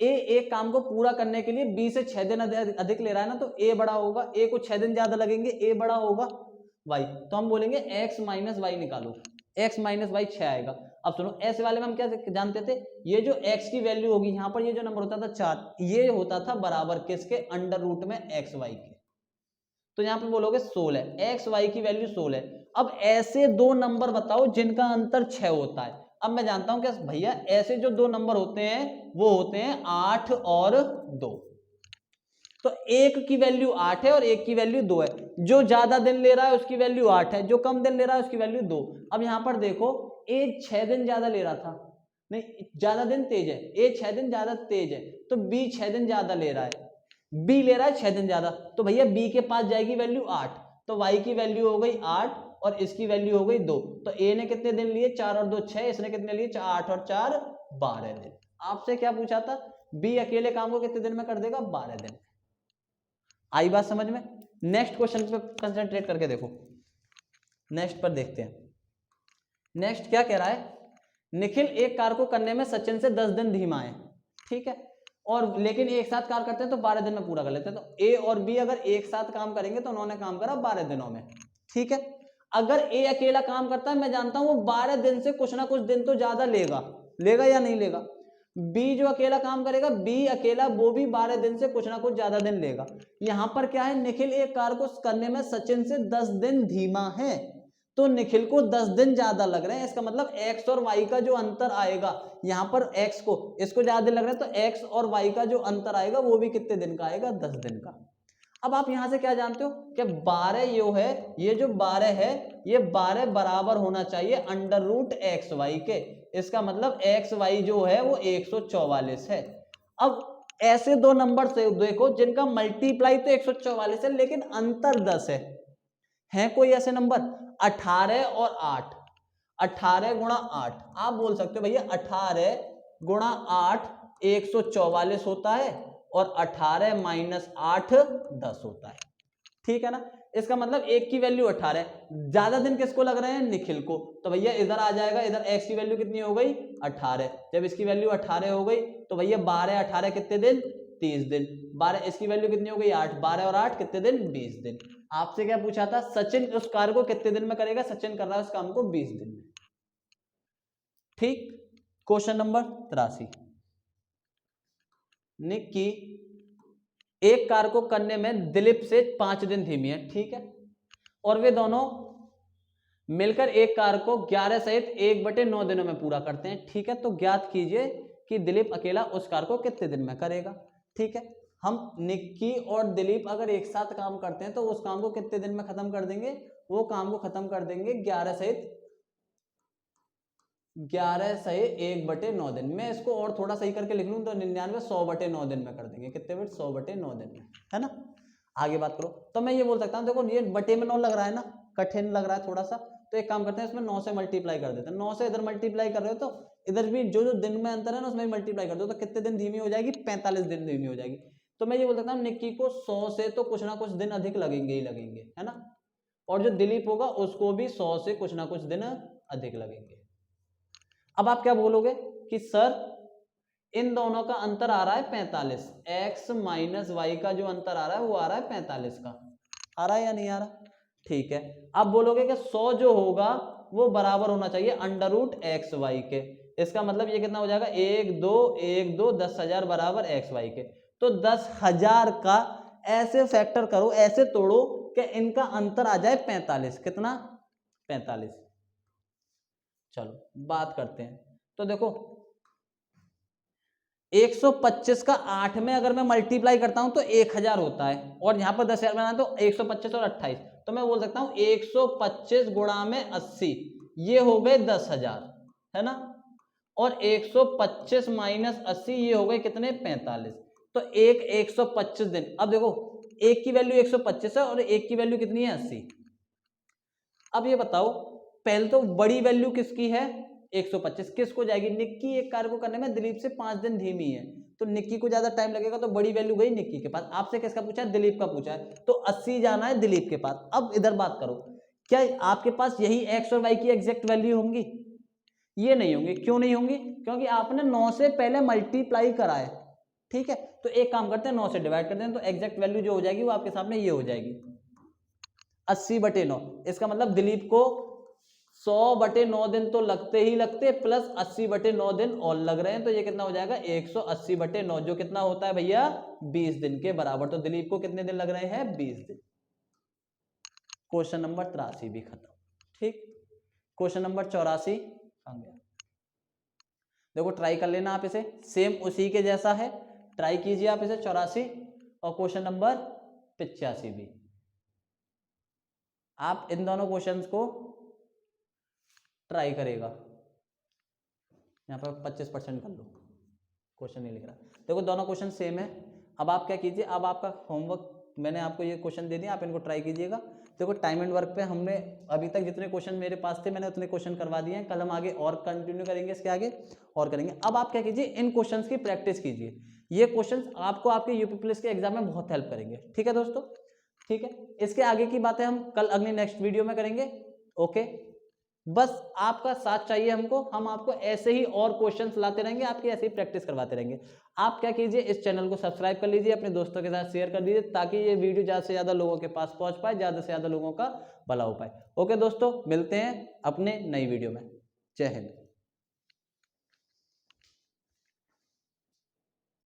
a एक काम को पूरा करने के लिए b से 6 दिन अधिक ले रहा है ना, तो a बड़ा होगा, a को 6 दिन ज्यादा लगेंगे, a बड़ा होगा y, तो हम बोलेंगे x - y निकालो, x - y 6 आएगा। अब सुनो, ऐसे वाले में हम क्या जानते थे, ये जो x की वैल्यू होगी, यहाँ पर ये जो नंबर होता था 4, ये होता था बराबर किसके, अंडर रूट में x y के, तो यहाँ पर बोलोगे 16, x y की वैल्यू 16। अब ऐसे दो नंबर बताओ जिनका अंतर 6 होता है। अब मैं जानता हूं क्या भैया, ऐसे जो दो नंबर होते हैं वो होते हैं 8 और 2, तो एक की वैल्यू 8 है और एक की वैल्यू 2 है, जो ज्यादा दिन ले रहा है उसकी वैल्यू 8 है, जो कम दिन ले रहा है उसकी वैल्यू 2। अब यहां पर देखो, ए 6 दिन ज्यादा ले रहा था, नहीं ज्यादा दिन तेज है, ए 6 दिन ज्यादा तेज है, तो बी 6 दिन ज्यादा ले रहा है, बी ले रहा है 6 दिन ज्यादा, तो भैया बी के पास जाएगी वैल्यू 8, तो y की वैल्यू हो गई 8 और इसकी वैल्यू हो गई 2, तो ए ने कितने दिन लिए, 4 और 2 6, इसने कितने लिए, 8 और 4 12 दिन। आपसे क्या पूछा था, बी अकेले काम को कितने दिन में कर देगा, 12 दिन। आई बात समझ में। नेक्स्ट क्वेश्चन पे कंसंट्रेट करके देखो, नेक्स्ट पर देखते हैं। नेक्स्ट क्या कह रहा है, निखिल एक कार को करने में सचिन से 10 दिन धीमा है, ठीक है, और लेकिन एक साथ कार करते हैं तो 12 दिन में पूरा कर लेते हैं। तो ए और बी अगर एक साथ काम करेंगे तो उन्होंने काम करा 12 दिनों में, ठीक है। अगर ए अकेला काम करता है, मैं जानता हूं वो 12 दिन से कुछ ना कुछ दिन तो ज्यादा लेगा, लेगा या नहीं लेगा। बी जो अकेला काम करेगा, बी अकेला वो भी 12 दिन से कुछ ना कुछ ज्यादा दिन लेगा। यहां पर क्या है, निखिल एक कार को करने में सचिन से 10 दिन धीमा है, तो निखिल को 10 दिन ज्यादा लग रहे हैं, इसका मतलब x और y का जो अंतर आएगा, यहां पर x को इसको ज्यादा दिन लग रहे हैं, तो x और y का जो अंतर आएगा वो भी कितने दिन का आएगा, 10 दिन का। अब आप यहां से क्या जानते हो कि 12 जो है, ये जो 12 है, ये 12 बराबर होना चाहिए √xy के, इसका मतलब xy जो है वो 144 है। अब ऐसे दो नंबर से देखो जिनका मल्टीप्लाई तो 144 है लेकिन अंतर 10 है कोई ऐसे नंबर, 18 और 8, 18 × 8, आप बोल सकते हो भैया 18 × 8 144 होता है और 18 - 8 10 होता है, ठीक है ना। इसका मतलब एक की वैल्यू 18, ज्यादा दिन किसको लग रहे हैं, निखिल को, तो भैया इधर आ जाएगा, इधर x की वैल्यू कितनी हो गई 18, जब इसकी वैल्यू 18 हो गई तो भैया 12 18 कितने दिन, 30 दिन, 12 इसकी वैल्यू कितनी हो गई 8, 12 और 8 कितने दिन, 20 दिन। आपसे क्या पूछा था, सचिन उस कार्य को कितने दिन में करेगा, सचिन कर रहा है उस काम को 20 दिन में, ठीक। क्वेश्चन नंबर 83, निक्की एक कार को करने में दिलीप से 5 दिन धीमी है, ठीक है, और वे दोनों मिलकर एक कार को 11 सहित 1/9 दिनों में पूरा करते हैं, ठीक है। तो ज्ञात कीजिए कि दिलीप अकेला उस कार को कितने दिन में करेगा, ठीक है। हम निक्की और दिलीप अगर एक साथ काम करते हैं तो उस काम को कितने दिन में खत्म कर देंगे, वो काम को खत्म कर देंगे 11 सहित 1/9 दिन। मैं इसको और थोड़ा सही करके लिख लूं तो 99 100/9 दिन में कर देंगे, कितने बिट, 100/9 दिन में, है ना। आगे बात करो, तो मैं ये बोल सकता हूं, देखो ये बटे में 9 लग रहा है ना, कठिन लग रहा है थोड़ा सा, तो एक काम करते हैं, इसमें 9 से मल्टीप्लाई कर देते हैं। 9 से इधर मल्टीप्लाई कर रहे हो तो इधर भी जो जो दिन में अंतर है ना उसमें मल्टीप्लाई कर दो, तो कितने दिन धीमी हो जाएगी, 45 दिन धीमी हो जाएगी। तो मैं ये बोल सकता हूँ निक्की को 100 से तो कुछ ना कुछ दिन अधिक लगेंगे ही लगेंगे, है ना, और जो दिलीप होगा उसको भी 100 से कुछ ना कुछ दिन अधिक लगेंगे। अब आप क्या बोलोगे कि सर इन दोनों का अंतर आ रहा है 45, x माइनस वाई का जो अंतर आ रहा है वो आ रहा है 45 का, आ रहा है या नहीं आ रहा, ठीक है। अब बोलोगे कि 100 जो होगा वो बराबर होना चाहिए अंडर रूट एक्स वाई के, इसका मतलब ये कितना हो जाएगा, 1 2 1 2 10,000 बराबर एक्स वाई के। तो 10,000 का ऐसे फैक्टर करो, ऐसे तोड़ो कि इनका अंतर आ जाए 45, कितना 45। चलो बात करते हैं, तो देखो 125 का 8 में अगर मैं मल्टीप्लाई करता हूं तो 1000 होता है, और यहां पर 10,000 बनाना तो 125 और 28, तो मैं बोल सकता हूं 125 गुणा में 80, ये हो गए 10,000, है ना, और 125 माइनस 80 ये हो गए कितने, 45। तो 125 दिन, अब देखो एक की वैल्यू 125 है और एक की वैल्यू कितनी है, 80। अब ये बताओ पहले तो बड़ी वैल्यू किसकी है, 125, किसको जाएगी, निक्की एक कार्य को करने में दिलीप से 5 दिन धीमी है, तो निक्की को ज्यादा टाइम लगेगा, तो बड़ी वैल्यू गई निक्की के पास। आपसे किसका पूछा है, दिलीप का पूछा है, तो 80 जाना है दिलीप के पास। अब इधर बात करो, क्या आपके पास यही एक्स और वाई की एग्जैक्ट वैल्यू होंगी, ये नहीं होंगी। क्यों नहीं होंगी, क्योंकि आपने 9 से पहले मल्टीप्लाई करा है, ठीक है। तो एक काम करते हैं 9 से डिवाइड करते हैं, तो एग्जैक्ट वैल्यू जो हो जाएगी वो आपके सामने ये हो जाएगी 80/9। इसका मतलब दिलीप को 100/9 दिन तो लगते ही लगते, प्लस 80/9 दिन और लग रहे हैं, तो ये कितना हो जाएगा 180/9, जो कितना होता है भैया 20 दिन के बराबर। तो दिलीप को कितने दिन लग रहे हैं, 20 दिन। क्वेश्चन नंबर 83 भी खत्म, ठीक। क्वेश्चन नंबर 84 आ गया, देखो ट्राई कर लेना आप इसे, सेम उसी के जैसा है, ट्राई कीजिए आप इसे 84 और क्वेश्चन नंबर 85 भी। आप इन दोनों क्वेश्चंस को ट्राई करेगा, यहाँ पर 25% कर लो, क्वेश्चन नहीं लिख रहा। देखो दोनों क्वेश्चन सेम है। अब आप क्या कीजिए, अब आपका होमवर्क मैंने आपको ये क्वेश्चन दे दिया, आप इनको ट्राई कीजिएगा। देखो टाइम एंड वर्क पे हमने अभी तक जितने क्वेश्चन मेरे पास थे मैंने उतने क्वेश्चन करवा दिए हैं, कल हम आगे और कंटिन्यू करेंगे, इसके आगे और करेंगे। अब आप क्या कीजिए, इन क्वेश्चंस की प्रैक्टिस कीजिए, ये क्वेश्चंस आपको आपके यूपी पुलिस के एग्जाम में बहुत हेल्प करेंगे, ठीक है दोस्तों, ठीक है। इसके आगे की बातें हम कल अगली नेक्स्ट वीडियो में करेंगे, ओके। बस आपका साथ चाहिए हमको, हम आपको ऐसे ही और क्वेश्चंस लाते रहेंगे, आपकी ऐसे ही प्रैक्टिस करवाते रहेंगे। आप क्या कीजिए, इस चैनल को सब्सक्राइब कर लीजिए, अपने दोस्तों के साथ शेयर कर दीजिए, ताकि ये वीडियो ज़्यादा से ज़्यादा लोगों के पास पहुंच पाए, ज़्यादा से ज़्यादा लोगों का भला हो पाए। ओके दोस्तों, मिलते हैं अपने नई वीडियो में। जय हिंद।